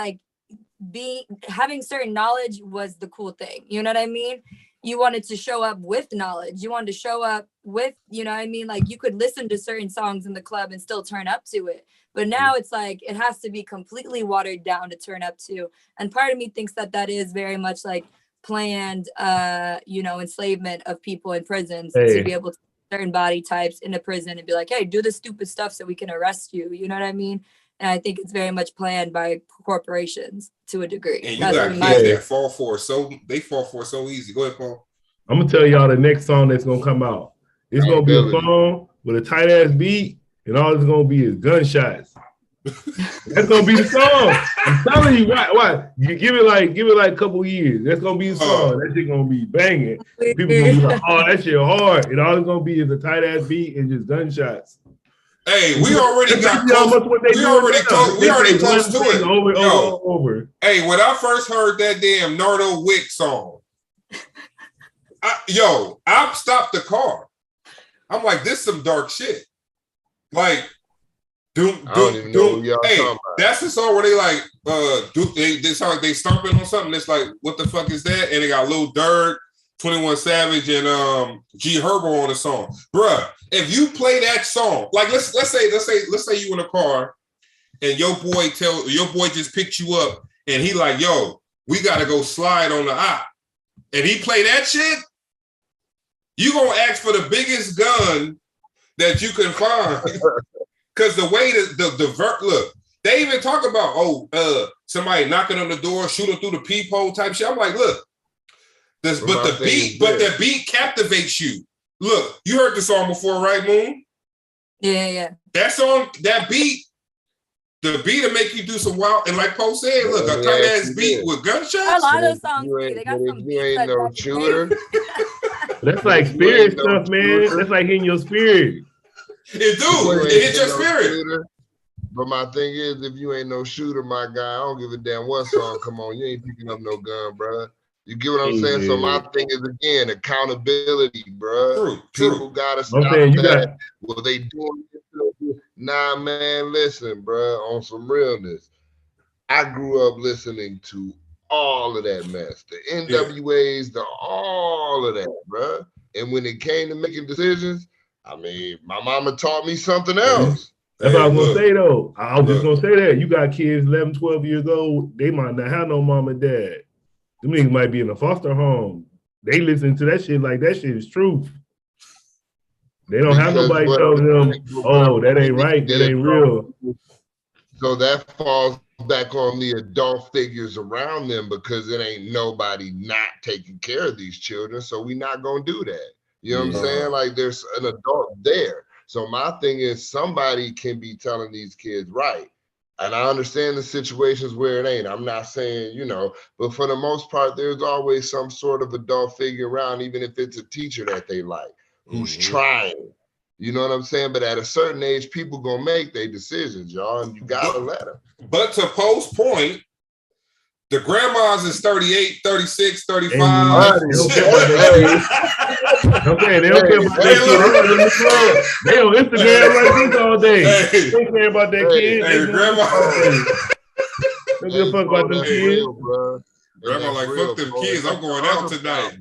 having certain knowledge was the cool thing, you know what I mean? You wanted to show up with knowledge. You wanted to show up with, you know what I mean? Like, you could listen to certain songs in the club and still turn up to it. But now it's like, it has to be completely watered down to turn up to. And part of me thinks that is very much like planned, enslavement of people in prisons to be able to certain body types into prison and be like, hey, do the stupid stuff so we can arrest you. You know what I mean? And I think it's very much planned by corporations to a degree. And you got kids that fall for it so easy. Go ahead, Paul. I'm gonna tell y'all the next song that's gonna come out. It's gonna be a song with a tight ass beat, and all it's gonna be is gunshots. That's gonna be the song. I'm telling you, why? You give it like a couple years. That's gonna be the song. That shit gonna be banging. People gonna be like, oh, that shit hard. And all it's gonna be is a tight ass beat and just gunshots. Hey, we already got close. We already close to it. Over. Hey, when I first heard that damn Nardo Wick song, I stopped the car. I'm like, this some dark shit. Like, doom. Hey, that's the song where they like, they sound like they stomping on something. It's like, what the fuck is that? And they got Lil Durk, 21 Savage, and G Herbo on the song, bruh. If you play that song, like let's say you in a car, and your boy just picked you up, and he like, yo, we gotta go slide on the op, and he play that shit, you gonna ask for the biggest gun that you can find, because the way the look, they even talk about somebody knocking on the door, shooting through the peephole type shit. I'm like, look, the beat captivates you. Look, you heard the song before, right, Moon? Yeah. That song, that beat, the beat will make you do some wild. And like Poe said, look, a tight ass beat with gunshots. A lot of songs, they got some beats. You ain't no shooter. That's like spirit stuff, man. That's like hitting your spirit. It hit your spirit. But my thing is, if you ain't no shooter, my guy, I don't give a damn what song come on. You ain't picking up no gun, bro. You get what I'm saying? So my thing is, again, accountability, bro. People gotta stop that. Well, they doing it. Nah, man, listen, bro, on some realness. I grew up listening to all of that mess. The NWAs, all of that, bro. And when it came to making decisions, I mean, my mama taught me something else. That's what I was going to say, though. I was just going to say that. You got kids 11, 12 years old. They might not have no mom and dad. Them niggas might be in a foster home. They listen to that shit like that shit is truth. They don't have nobody telling them, oh, that ain't right, that ain't real. So that falls back on the adult figures around them, because it ain't nobody not taking care of these children. So we not going to do that. You know what I'm saying? Like, there's an adult there. So my thing is, somebody can be telling these kids right. And I understand the situations where it ain't. I'm not saying, but for the most part, there's always some sort of adult figure around, even if it's a teacher that they like, who's trying. You know what I'm saying? But at a certain age, people gonna make their decisions, y'all, and you gotta let them. But to Poe's point, the grandmas is 38, 36, 35. They don't care about that. They on Instagram like this all day. They don't care about that kid. Hey, grandma. Don't give a fuck about them kids. Grandma like, fuck them kids. I'm going out tonight.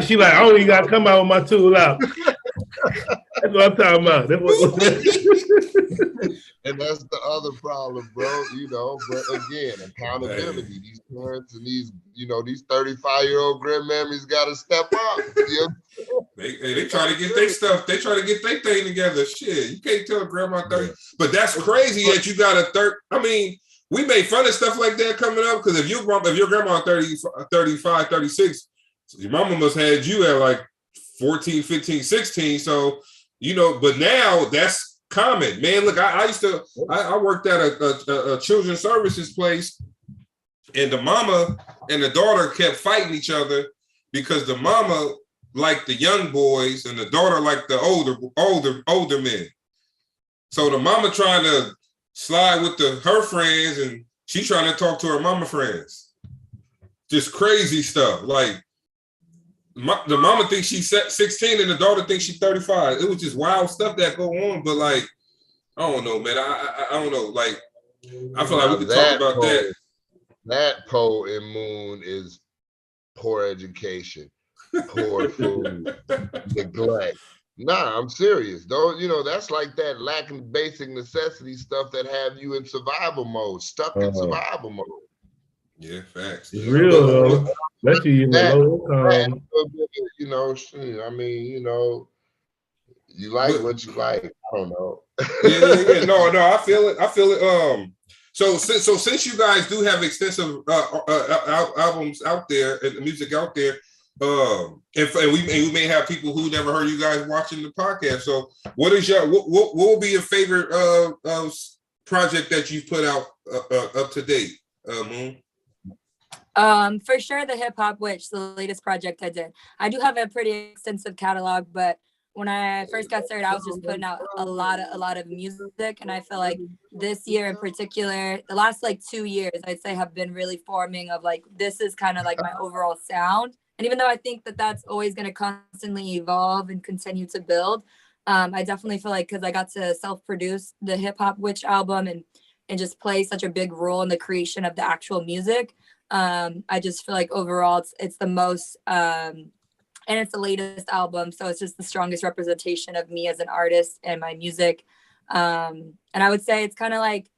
She like, I don't even gotta come out with my tool out. That's what I'm talking about. And that's the other problem, bro. But again, accountability. These parents and these 35-year-old grandmammies got to step up. They try to get their stuff. They try to get their thing together. Shit, you can't tell a grandma 30. But that's crazy that you got a 30. I mean, we made fun of stuff like that coming up, because if your grandma 30, 35, 36, your mama must have had you at like 14, 15, 16. So, but now that's common, man. Look, I worked at a children's services place, and the mama and the daughter kept fighting each other because the mama liked the young boys and the daughter liked the older men. So the mama trying to slide with her friends, and she trying to talk to her mama friends. Just crazy stuff. Like, the mama thinks she's 16 and the daughter thinks she's 35. It was just wild stuff that go on. But like, I don't know, man. I don't know. Like, I feel like we could talk about that. That Poe and Moon is poor education, poor food, neglect. Nah, I'm serious. Though, that's like that lacking basic necessity stuff that have you in survival mode, stuck in survival mode. Yeah, facts. It's real though. Especially in the low income. You know, I mean, you know, you like what you like. I don't know. Yeah. No, I feel it. So since you guys do have extensive albums out there and music out there, and we may have people who never heard you guys watching the podcast. So what will be your favorite project that you've put out up to date, Moon? For sure, the Hip Hop Witch, the latest project I did. I do have a pretty extensive catalog, but when I first got started, I was just putting out a lot of music, and I feel like this year in particular, the last like 2 years, I'd say have been really forming of like, this is kind of like my overall sound. And even though I think that that's always going to constantly evolve and continue to build, I definitely feel like, because I got to self-produce the Hip Hop Witch album and just play such a big role in the creation of the actual music, I just feel like overall it's the most and it's the latest album, so it's just the strongest representation of me as an artist and my music. And I would say it's kind of like,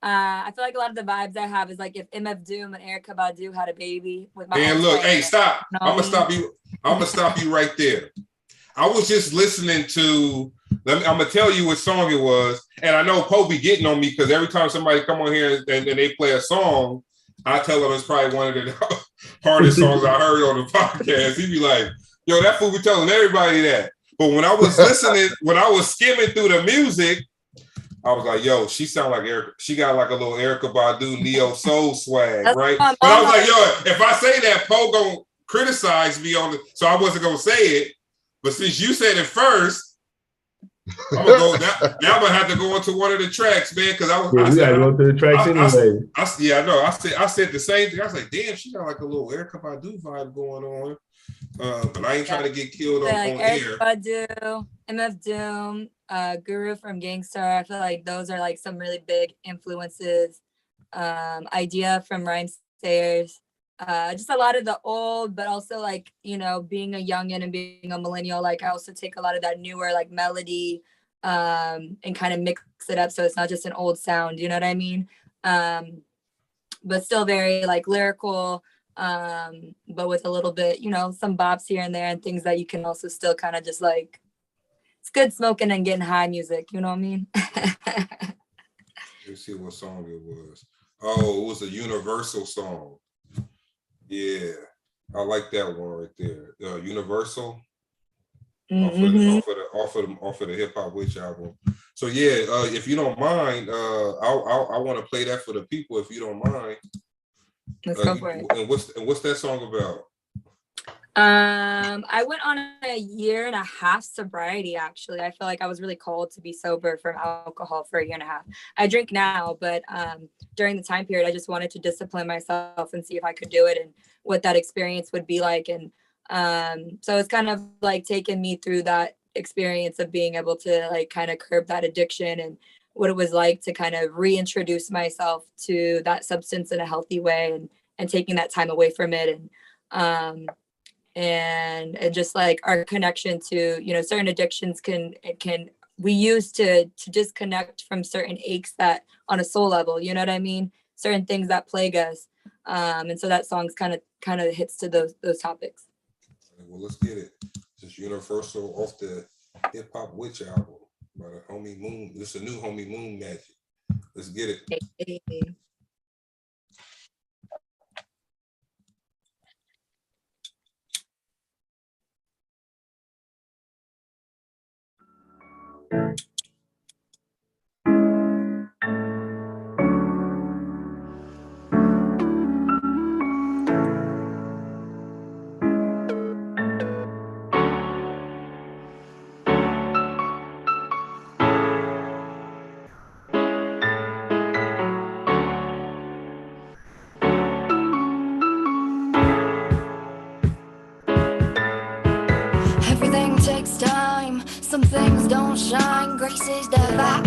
I feel like a lot of the vibes I have is like if MF Doom and Erykah Badu had a baby with my. And look, hey, stop! I'm gonna stop you. I'm gonna stop you right there. I was just listening to. I'm gonna tell you what song it was, and I know Poe be getting on me because every time somebody come on here and they play a song, I tell them it's probably one of the hardest songs I heard on the podcast. He be like, yo, that fool be telling everybody that. But when I was listening, when I was skimming through the music, I was like, yo, she sound like Erykah. She got like a little Erykah Badu neo soul swag, right? But I was like, yo, if I say that, Poe gonna criticize me on it, so I wasn't gonna say it. But since you said it first, I'm gonna go now. I'm gonna have to go into one of the tracks, man, because we gotta go to the tracks anyway. I know. I said the same thing. I was like, damn, she got like a little Erykah Badu vibe going on. But I ain't trying to get killed on air. Badu, MF Doom, Guru from Gangstar. I feel like those are like some really big influences. Idea from Rhymesayers. Just a lot of the old, but also like, you know, being a youngin' and being a millennial, like I also take a lot of that newer like melody and kind of mix it up so it's not just an old sound, you know what I mean? But still very like lyrical, but with a little bit, you know, some bops here and there and things that you can also still kind of just like, it's good smoking and getting high music, you know what I mean? Let's see what song it was. Oh, it was a Universal song. Yeah, I like that one right there. Universal, off of the Hip Hop Witch album. So yeah, if you don't mind, I want to play that for the people. If you don't mind, let's go for it. And what's that song about? I went on a 1.5 year sobriety. Actually, I feel like I was really called to be sober from alcohol for a 1.5 years. I drink now, but during the time period, I just wanted to discipline myself and see if I could do it and what that experience would be like. And so it's kind of like taking me through that experience of being able to like kind of curb that addiction and what it was like to kind of reintroduce myself to that substance in a healthy way and taking that time away from it and just like our connection to, you know, certain addictions we use to disconnect from certain aches that on a soul level, you know what I mean? Certain things that plague us. And so that song's kind of hits to those topics. Well, let's get it. Just Universal off the Hip Hop Witch album by the homie Moon. This is a new homie Moon Magic. Let's get it. Hey. Everything takes time, some things don't shine. Grace is divine.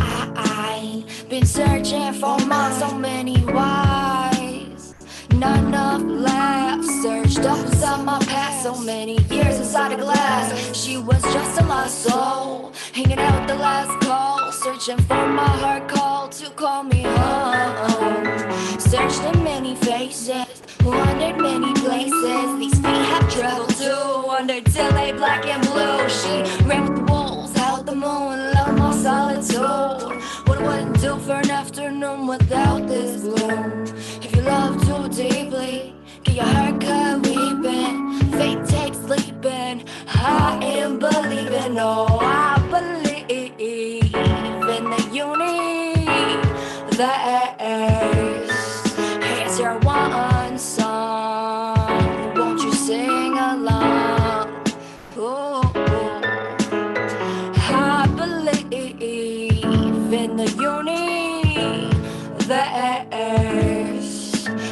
Been searching for mine, so many whys. Not enough laughs, searched up inside my past. So many years inside a glass. She was just a lost soul, hanging out the last call, searching for my heart call to call me home. Searched in many faces, wandered many places. These feet have traveled to, wandered till they black and blue. She ran with the wolves, held the moon, loved my solitude. What would it do for an afternoon without this bloom? If you love too deeply, get your heart cut weeping. Fate takes sleeping. I am believing, oh, I believe in the universe. Here's your one song, won't you sing along? Ooh, I believe in the universe.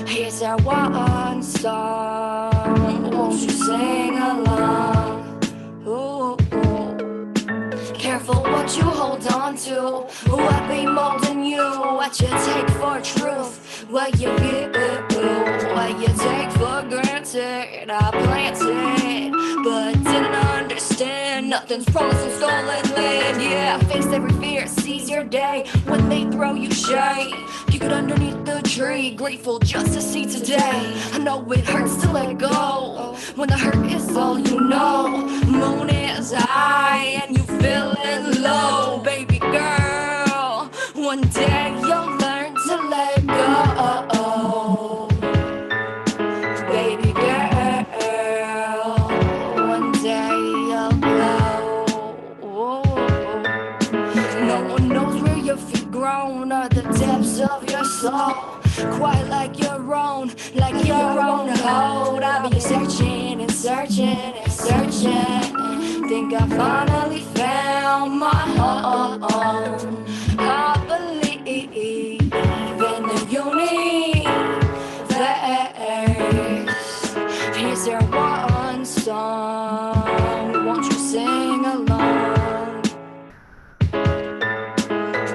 Here's our one song, won't you sing along? Ooh, careful what you hold on to, what be molding you, what you take for truth, what you give, what you take for granted. I planted, but didn't understand. Nothing's promised in stolen land. Yeah, face every fear, seize your day. When they throw you shade, you get underneath the tree, grateful just to see today. I know it hurts to let go, when the hurt is all you know. Moon is high and you feeling low, baby girl. One day you'll learn to let go, baby girl. One day you'll glow. No one knows where your feet grown or the depths of your soul. Quite like your own hold. I've been searching and searching and searching. Think I finally found my home. I believe in the universe. Here's your one song, won't you sing along?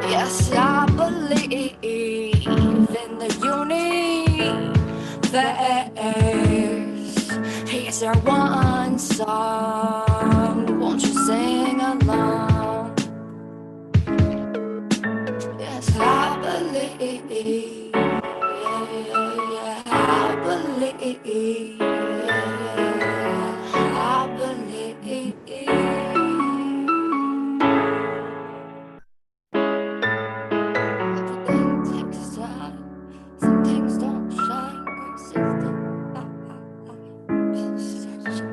Yes, I believe in the universe. Here's our one song, won't you sing along? Yes, I believe, yeah, I believe, I believe. Everything takes time, some things don't shine consistent.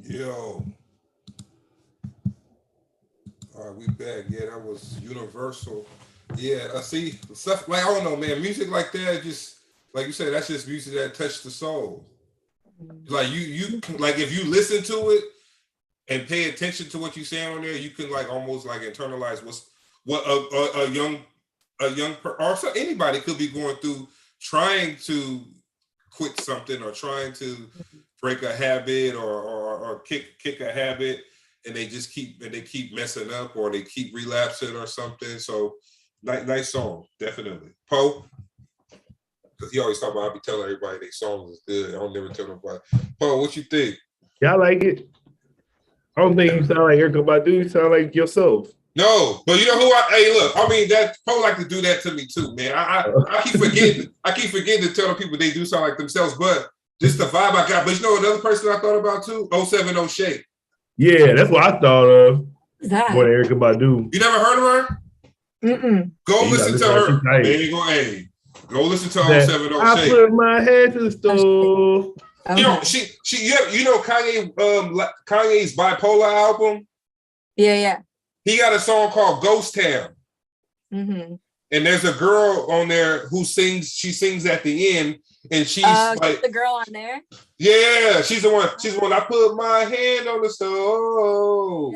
Yo. All right, we back. Yeah, that was Universal. Yeah, see, stuff like, I don't know, man, music like that, just like you said, that's just music that touched the soul. Like you like, if you listen to it and pay attention to what you're saying on there, you can like almost like internalize what a young or anybody could be going through, trying to quit something or trying to break a habit or kick a habit, and they just keep messing up, or they keep relapsing or something. So nice song, definitely. Po, because he always talk about, I be telling everybody they songs is good. I don't never tell nobody. Po, what you think? Yeah, I like it. I don't think you sound like Erykah Badu. You sound like yourself. No, but you know who hey, look, I mean, that Po like to do that to me too, man. I keep forgetting. I keep forgetting to tell the people they do sound like themselves, but just the vibe I got. But you know another person I thought about too? 070 Shake. Yeah, that's what I thought of. That? More than Erykah Badu. You never heard of her? Mm-mm. Go listen to her. There you go. Hey, go listen to 070 Shake. I put my head to the stove. You know, you know Kanye's bipolar album? Yeah. He got a song called Ghost Town. Mm-hmm. And there's a girl on there who sings, she sings at the end, and she's like the girl on there? Yeah, she's the one. She's the one. I put my hand on the stove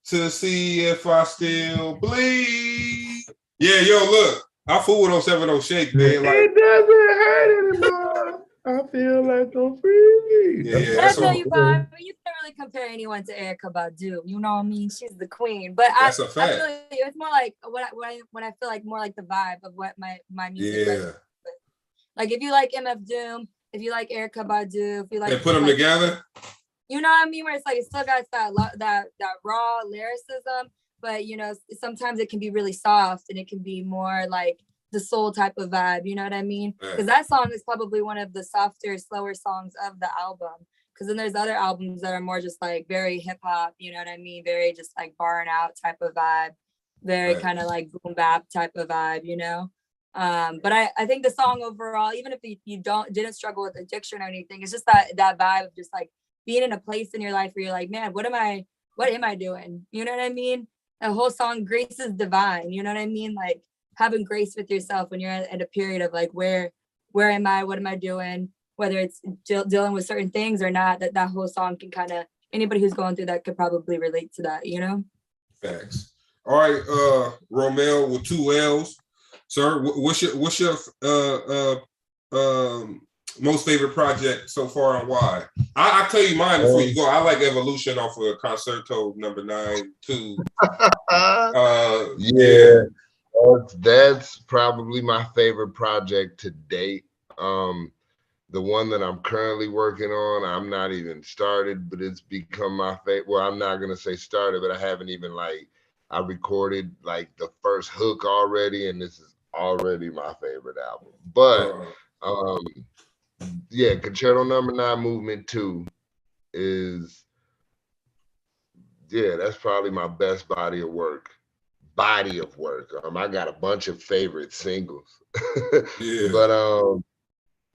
to see if I still bleed. Yeah, yo, look. I fool with 070 Shake, man. Like, it doesn't hurt anymore. I feel like I'm free. Yeah, that's what you got. You can't really compare anyone to Erykah Badu. You know what I mean? She's the queen. But that's a fact. I feel like it's more like what I feel like more like the vibe of what my music is. Like if you like MF Doom, if you like Erykah Badu, if you like, and put them together. you know what I mean? Where it's like, it still got that raw lyricism, but you know, sometimes it can be really soft and it can be more like the soul type of vibe. You know what I mean? Because that song is probably one of the softer, slower songs of the album. Because then there's other albums that are more just like very hip hop, you know what I mean? Very just like barring out type of vibe, very kind of like boom bap type of vibe, you know? But I think the song overall, even if you didn't struggle with addiction or anything, it's just that vibe of just like being in a place in your life where you're like, man, what am I doing? You know what I mean? The whole song, grace is divine. You know what I mean? Like having grace with yourself when you're at a period of like, where am I? What am I doing? Whether it's dealing with certain things or not, that whole song can kind of, anybody who's going through that could probably relate to that, you know? Facts. All right, Romel with 2 L's. Sir, what's your most favorite project so far and why? I'll tell you mine before you go. I like Evolution off of Concerto number 9 too. Yeah. That's probably my favorite project to date. The one that I'm currently working on, I'm not even started, but it's become my favorite. Well, I'm not gonna say started, but I haven't even I recorded like the first hook already, and this is already my favorite album. But yeah, Concerto number 9 Movement 2 is, yeah, that's probably my best body of work. I got a bunch of favorite singles. Yeah. But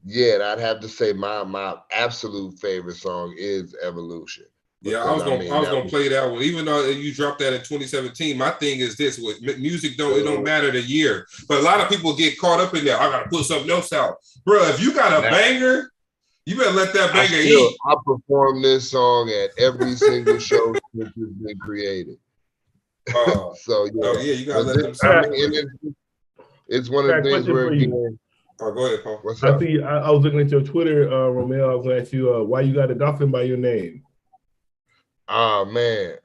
yeah, I'd have to say my absolute favorite song is Evolution. Yeah, I was gonna play that one. Even though you dropped that in 2017, my thing is this: with music, it don't matter the year. But a lot of people get caught up in there. I gotta put something else out, bro. If you got a banger, you better let that banger eat. I perform this song at every single show since it's been created. So yeah, you gotta let them. It's one of the things where go ahead, Paul. What's up? I was looking at your Twitter, Romel. I was going to ask you why you got a dolphin by your name. Oh man.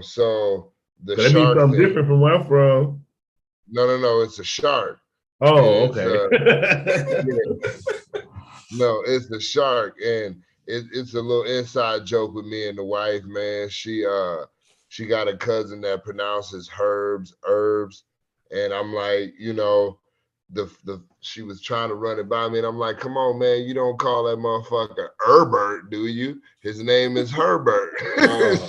So the that shark means something thing. different from where I'm from. No, it's a shark. Oh, okay. No, it's the shark, and it's a little inside joke with me and the wife, man. She got a cousin that pronounces herbs, and I'm like, you know, she was trying to run it by me, and I'm like, come on, man, you don't call that motherfucker Herbert, do you? His name is Herbert.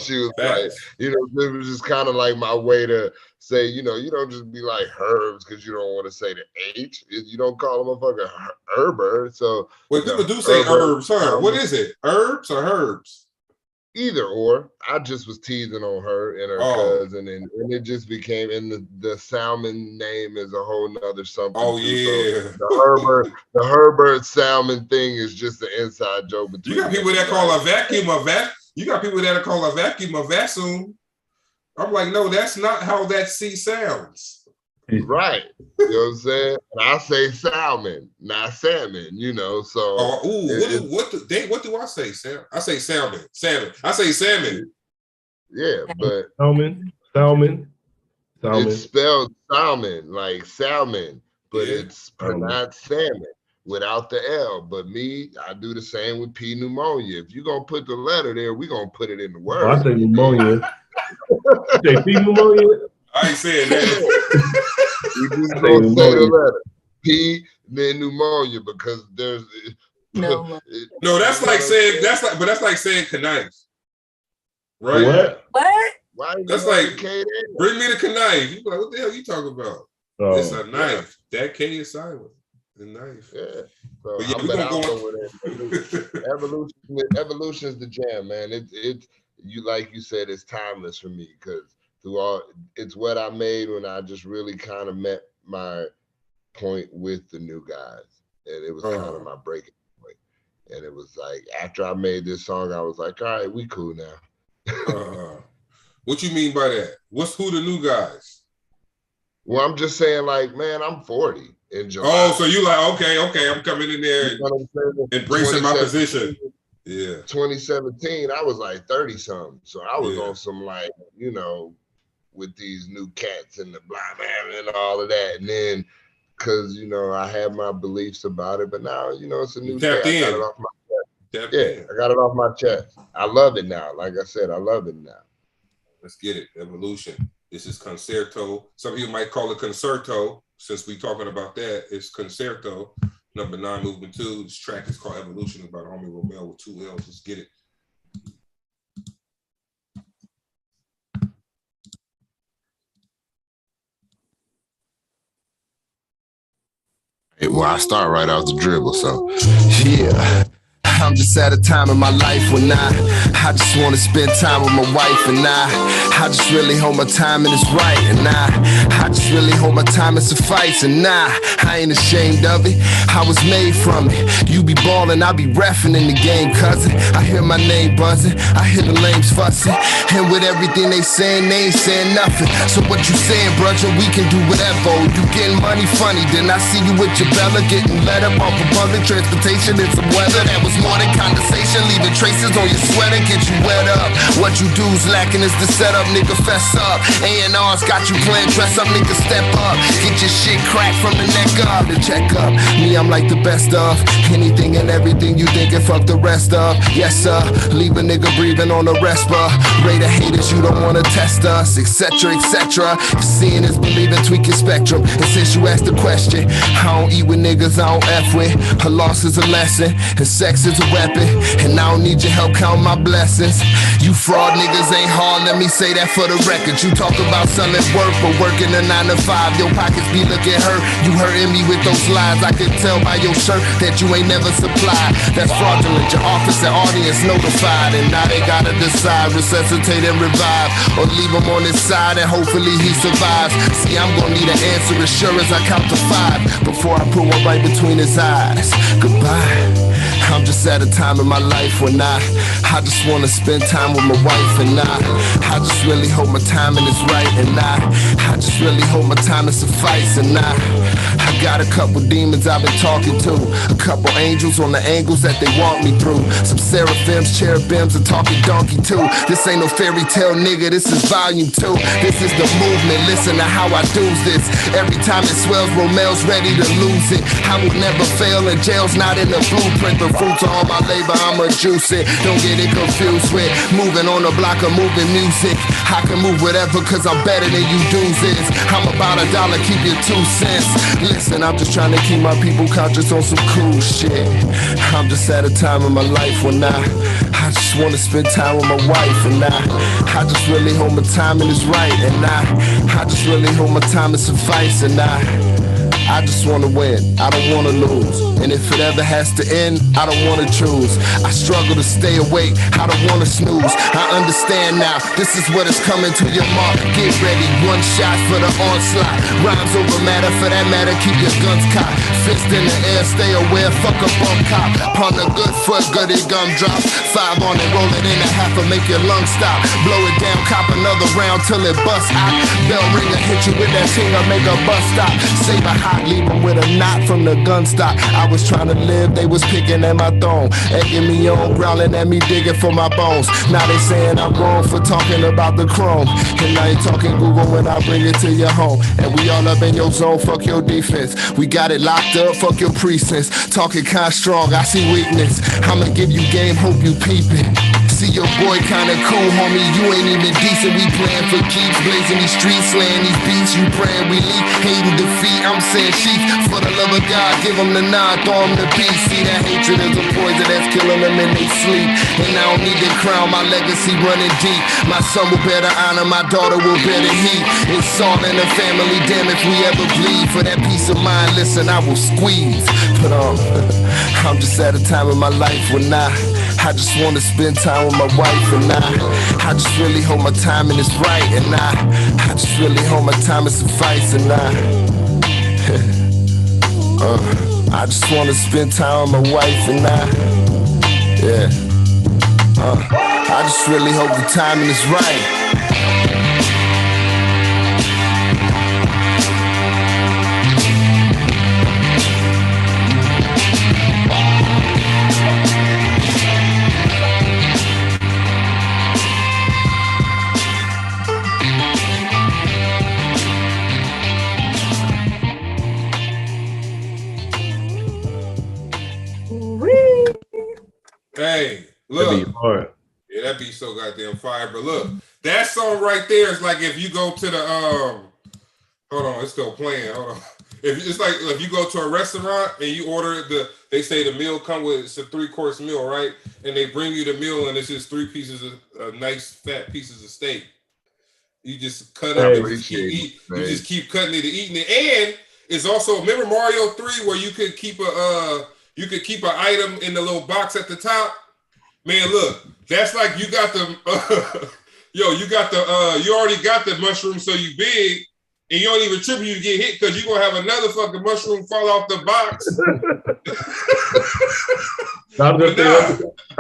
She was like, you know, it was just kind of like my way to say, you know, you don't just be like herbs because you don't want to say the H. You don't call a motherfucker Herbert. So well, people do say herbs, huh? What is it? Herbs or herbs? Either or. I just was teasing on her and her cousin, and it just became, and the salmon name is a whole nother something. Oh yeah. So the Herbert salmon thing is just an inside joke between. You got people that call a vacuum a vac. You got people that call a vacuum a vacuum. I'm like, no, that's not how that C sounds. Right. You know what I'm saying? And I say salmon, not salmon, you know. So what do I say? I say salmon. I say salmon. Yeah, but salmon. It's spelled salmon, like salmon, but it's pronounced salmon without the L. But me, I do the same with P pneumonia. If you're gonna put the letter there, we're gonna put it in the word. I say pneumonia. You say P pneumonia? I ain't saying that. You just don't say the letter P, then pneumonia, because there's no. That's like saying that's like saying knife, right? What? Why? That's like bring me the knife. You like, what the hell you talking about? It's a knife. That K is silent. The knife. Yeah. So yeah, we're gonna go on. Evolution is the jam, man. It's you, like you said, it's timeless for me because it's what I made when I just really kind of met my point with the new guys, and it was kind of my breaking point. And it was like after I made this song, I was like, all right, we cool now. What you mean by that? Who the new guys? Well, I'm just saying, like, man, I'm 40 in July. Oh, so you like, okay, I'm coming in there and embracing my position. Yeah. 2017, I was like 30 something. So I was on some, like, you know, with these new cats and the blah, blah, and all of that. And then, because, you know, I had my beliefs about it, but now, you know, it's a new tapped in. I got it off my chest. Yeah, I got it off my chest. I love it now. Like I said, I love it now. Let's get it. Evolution. This is concerto. Some people might call it concerto. Since we're talking about that, it's concerto. Number 9, movement 2. This track is called Evolution. It's by the homie Robel with 2 L's. Let's get it. Well, I start right off the dribble, so yeah. I'm just at a time in my life when I just want to spend time with my wife, and I just really hope my timing is right, and I just really hope my time is suffice, and I ain't ashamed of it. I was made from it. You be ballin', I be reffing in the game, cousin. I hear my name buzzing, I hear the lames fussing, and with everything they saying, they ain't saying nothing. So what you saying, brother? We can do whatever. You getting money funny, then I see you with your Bella getting let up off of public transportation in some weather that was more than condensation, leaving traces on your sweater, get you wet up. What you do's lacking is the setup, nigga, fess up. A&R's got you playing dress up, nigga, step up. Get your shit cracked from the neck up to check up. Me, I'm like the best of anything and everything you think and fuck the rest of. Yes, sir, leave a nigga breathing on the respa. Rate of haters, you don't wanna test us, etc., etc. Seeing is believing, tweak your spectrum. And since you asked the question, I don't eat with niggas I don't F with. A loss is a lesson, and sex is a weapon, and I don't need your help count my blessings. You fraud niggas ain't hard, let me say that for the record. You talk about selling work, but working a 9 to 5. Your pockets be looking hurt, you hurting me with those lies. I can tell by your shirt that you ain't never supplied. That's fraudulent, your office and audience notified, and now they gotta decide, resuscitate and revive, or leave him on his side and hopefully he survives. See, I'm gonna need an answer as sure as I count to 5 before I put one right between his eyes. Goodbye. I'm just at a time in my life when I just wanna spend time with my wife, and I just really hope my timing is right, and I just really hope my time is suffice, and I got a couple demons I've been talking to, a couple angels on the angles that they walk me through, some seraphims, cherubims, and talking donkey too. This ain't no fairy tale, nigga, this is volume 2. This is the movement, listen to how I do this. Every time it swells, Romel's ready to lose it. I will never fail, and jail's not in the blueprint. The fruits of all my labor, I'ma juice it. Don't get it confused with moving on the block of moving music. I can move whatever, cause I'm better than you dudes is. I'm about $1, keep your 2 cents. Listen, I'm just trying to keep my people conscious on some cool shit. I'm just at a time in my life when I just wanna spend time with my wife, and I just really hope my timing is right, and I just really hope my time is suffice, and I just wanna win, I don't wanna lose. And if it ever has to end, I don't wanna choose. I struggle to stay awake, I don't wanna snooze. I understand now, this is what is coming to your mark. Get ready, 1 shot for the onslaught. Rhymes over matter, for that matter, keep your guns cocked. Fist in the air, stay aware, fuck a bum cop. Palm the good foot, good it gumdrops. 5 on it, roll it in a half and make your lungs stop. Blow it down, cop another round till it busts out. Bell ringer, hit you with that ting, I make a bus stop. Save a hot, leave them with a knot from the gun stock. I was trying to live, they was picking at my thong, egging me on, growling at me, digging for my bones. Now they saying I'm wrong for talking about the chrome, and I ain't talking Google when I bring it to your home. And we all up in your zone, fuck your defense. We got it locked up, fuck your precincts. Talking kinda strong, I see weakness. I'ma give you game, hope you peep it. See your boy kinda cool, homie, you ain't even decent. We playing for keeps, blazing these streets, slaying these beats. You praying we leak, hating defeat. I'm saying sheep, for the love of God, give them the nod, throw them the beat. See that hatred is a poison that's killing them in they sleep. And I don't need to crown, my legacy running deep. My son will bear the honor, my daughter will bear the heat. It's all in the family, damn if we ever bleed. For that peace of mind, listen, I will squeeze. But I'm just at a time in my life when I just want to spend time with my wife, and I just really hope my timing is right, and I just really hope my time is suffice, and I just want to spend time with my wife, and I just really hope the timing is right. Look, that'd be hard. Yeah, that'd be so goddamn fire. But look, that song right there is like if you go to the hold on, it's still playing. Hold on. It's like if you go to a restaurant and you order they say the meal come with it's a 3-course meal, right? And they bring you the meal and it's just 3 pieces of nice fat pieces of steak. You just cut up and just keep eating. You just keep cutting it and eating it. And it's also remember Mario 3 where you could keep an item in the little box at the top. Man, look, that's like you got the you already got the mushroom, so you big. And you don't even trip you to get hit because you're going to have another fucking mushroom fall off the box. I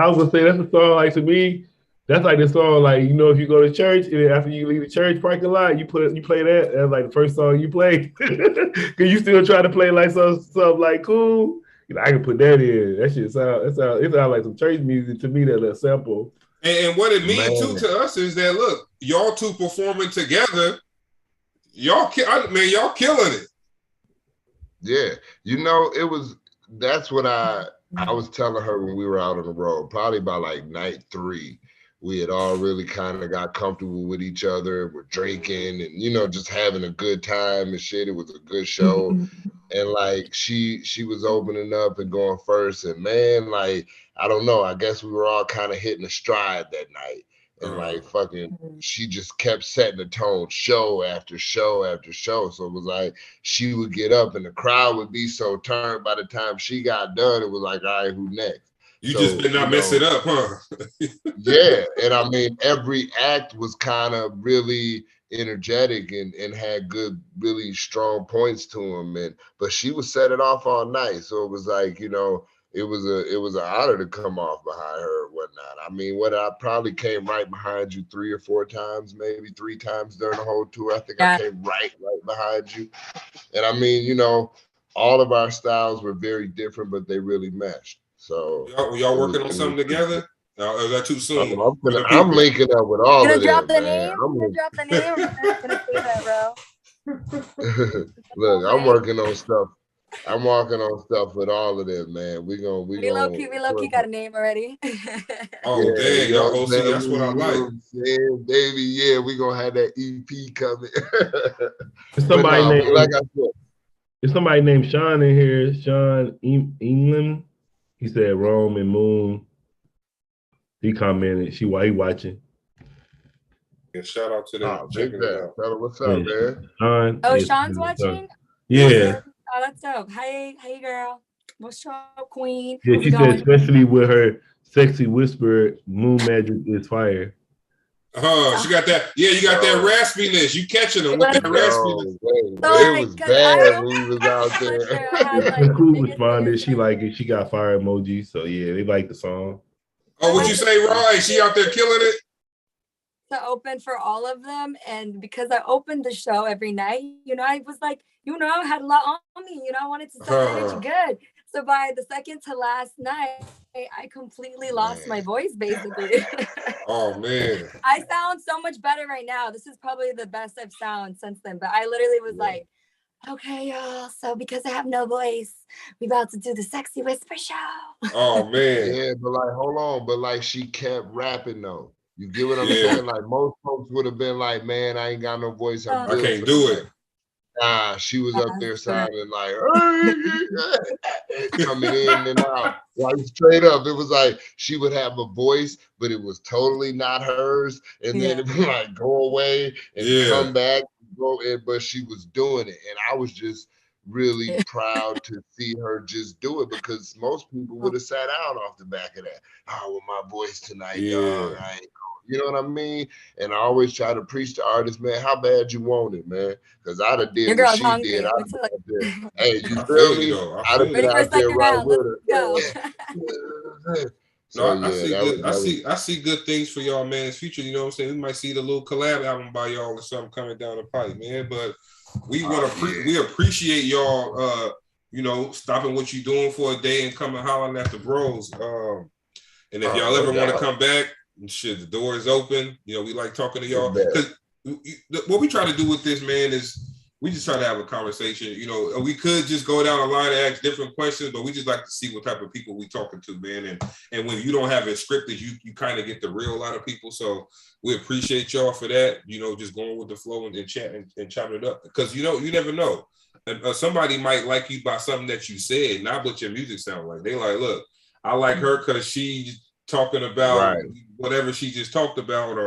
was going to say, that's a song, like, to me, that's like the song, like, you know, if you go to church, and after you leave the church parking lot, you play that, that's like the first song you play. Because you still try to play, like, something like, cool. You know, I can put that in. That shit it sounds like some church music to me, that sample. And what it means, too, to us is that, look, y'all two performing together, y'all killing it. Yeah, you know, that's what I was telling her when we were out on the road. Probably by like night 3, we had all really kind of got comfortable with each other. We're drinking and, you know, just having a good time and shit. It was a good show. And like she was opening up and going first. And man, like, I don't know, I guess we were all kind of hitting a stride that night. And like fucking, she just kept setting the tone, show after show after show. So it was like she would get up and the crowd would be so turned. By the time she got done, it was like, all right, who next? You just did not mess it up, huh? Yeah, and I mean, every act was kind of really energetic and had good, really strong points to them. But she would set it off all night. So it was like, you know, it was an honor to come off behind her or whatnot. I mean, I probably came right behind you 3 or 4 times, maybe 3 times during the whole tour. I think I came right behind you. And I mean, you know, all of our styles were very different, but they really meshed. So y'all working on something together? Or is that too soon? I'm linking up with all of them. I'm gonna drop the name. I'm gonna say that, bro. Look, I'm working on stuff. I'm working on stuff with all of them, man. We low key got a name already. Oh, yeah, dang, y'all OC, that's what I like. Yeah, baby, yeah, we gonna have that EP coming. There's somebody named Sean in here, Sean England. He said Rome and Moon. He commented, why he watching? Yeah, shout out to them. Checking it out. What's up, man? Sean. Oh, Sean's watching? Yeah. Oh, that's dope. Hey, girl. What's up, queen? Yeah, she said, especially with her sexy whisper, Moon Magic is fire. Oh, she got that. Yeah, you got that raspiness. You catching them with that raspiness. It was bad when we was out there. Cool responded. She liked it. She got fire emojis. So yeah, they like the song. Oh, what you say, Roy? She out there killing it? To open for all of them, and because I opened the show every night, you know, I was like, you know, I had a lot on me, you know, I wanted to sound good. So by the second to last night, I completely lost my voice, basically. Oh man, I sound so much better right now. This is probably the best I've sounded since then. But I literally was like, okay, y'all. So because I have no voice, we about to do the sexy whisper show. Oh man, yeah, but like, hold on, but like she kept rapping though. You get what I'm saying? Like most folks would have been like, man, I ain't got no voice. I can't do it. Nah, she was up there sounding like coming in and out. Like straight up. It was like she would have a voice, but it was totally not hers. And then it would like go away and come back, but she was doing it. And I was just really proud to see her just do it because most people would have sat out off the back of that. Oh, with my voice tonight, dog. You know what I mean? And I always try to preach to artists, man, how bad you want it, man? Because I'd have did what she did. Hey, you feel me? I'd have been out there right with her. No, I see good things for y'all, man. In the future, you know what I'm saying? We might see the little collab album by y'all or something coming down the pipe, man. But we we appreciate y'all you know, stopping what you're doing for a day and coming hollering at the bros. And if y'all ever want to come back, shit, the door is open. You know, we like talking to y'all. Because what we try to do with this, man, is we just try to have a conversation. You know, we could just go down a line and ask different questions, but we just like to see what type of people we talking to, man. And when you don't have it scripted, you kind of get the real out of people. So we appreciate y'all for that. You know, just going with the flow and chat and chopping it up, because you know, you never know. Somebody might like you by something that you said, not what your music sounds like. They like, look, I like her because she's talking about whatever she just talked about,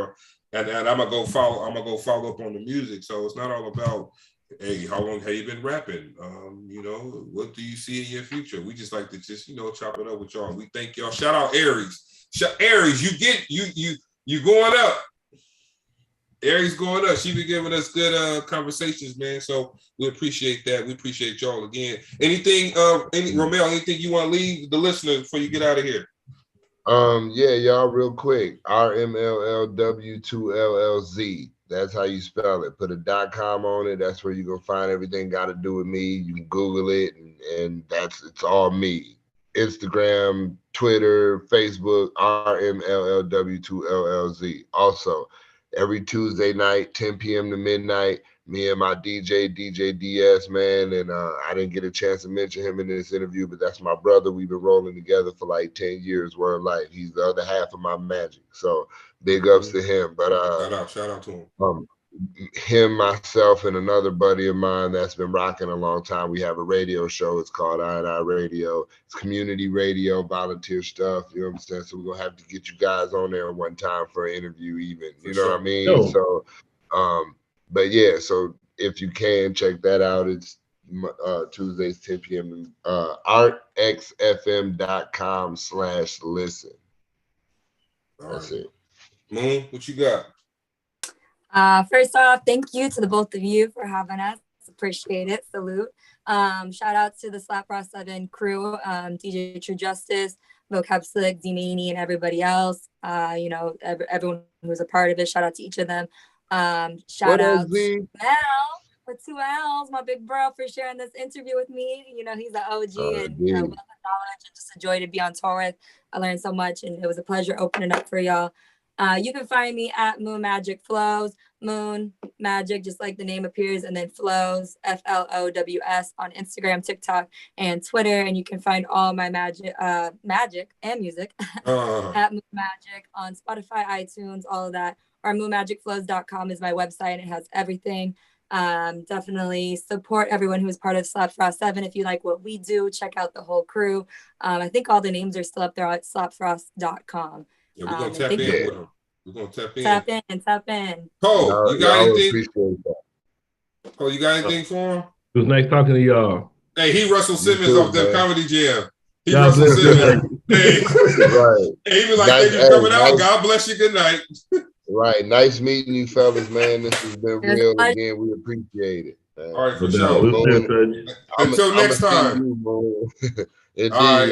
and I'm gonna go follow up on the music. So it's not all about, hey, how long have you been rapping? You know, what do you see in your future? We just like to just, you know, chop it up with y'all. We thank y'all. Shout out Aries. Aries, you going up. Aries going up. She been giving us good conversations, man. So we appreciate that. We appreciate y'all again. Anything, Romel, anything you want to leave the listener before you get out of here? Yeah, y'all, real quick. RMLLW2LLZ. That's how you spell it. Put a .com on it. That's where you're gonna find everything got to do with me. You can Google it, and it's all me. Instagram, Twitter, Facebook, RMLLW2LLZ. Also, every Tuesday night, 10 p.m. to midnight, me and my DJ DS, man. And I didn't get a chance to mention him in this interview, but that's my brother. We've been rolling together for like 10 years. We're in life. He's the other half of my magic. So big ups to him. But shout out to him. Him, myself, and another buddy of mine that's been rocking a long time. We have a radio show. It's called I Radio. It's community radio, volunteer stuff. You know what I'm saying? So we're gonna have to get you guys on there one time for an interview, even. You know what I mean? Cool. So, but yeah. So if you can check that out, it's Tuesdays 10 p.m. artxfm.com/listen. That's it. Moon, what you got? First off, thank you to the both of you for having us. Appreciate it. Salute. Shout out to the Slap Raw 7 crew, DJ True Justice, Vocab Slick, D-Maney, and everybody else. You know, everyone who was a part of it. Shout out to each of them. Shout out to Mel with 2 L's, my big bro, for sharing this interview with me. You know, he's an OG and wealth of knowledge, and just a joy to be on tour with. I learned so much, and it was a pleasure opening up for y'all. You can find me at Moon Magic Flows, Moon Magic, just like the name appears, and then Flows, FLOWS, on Instagram, TikTok, and Twitter. And you can find all my magic and music at Moon Magic on Spotify, iTunes, all of that. Or moonmagicflows.com is my website, and it has everything. Definitely support everyone who is part of Slapfrost 7. If you like what we do, check out the whole crew. I think all the names are still up there at slapfrost.com. Yeah, we're gonna tap in with them. We're gonna tap in. Tap in. Cole, you got anything? Cole, you got anything for him? It was nice talking to y'all. Hey, he Russell Simmons off the Comedy Jam. He Russell Simmons. Hey, right. Hey, he be like, thank you for coming out. God bless you. Good night. Right. Nice meeting you, fellas, man. This has been real again. We appreciate it. All right, for sure. Until next time. All right.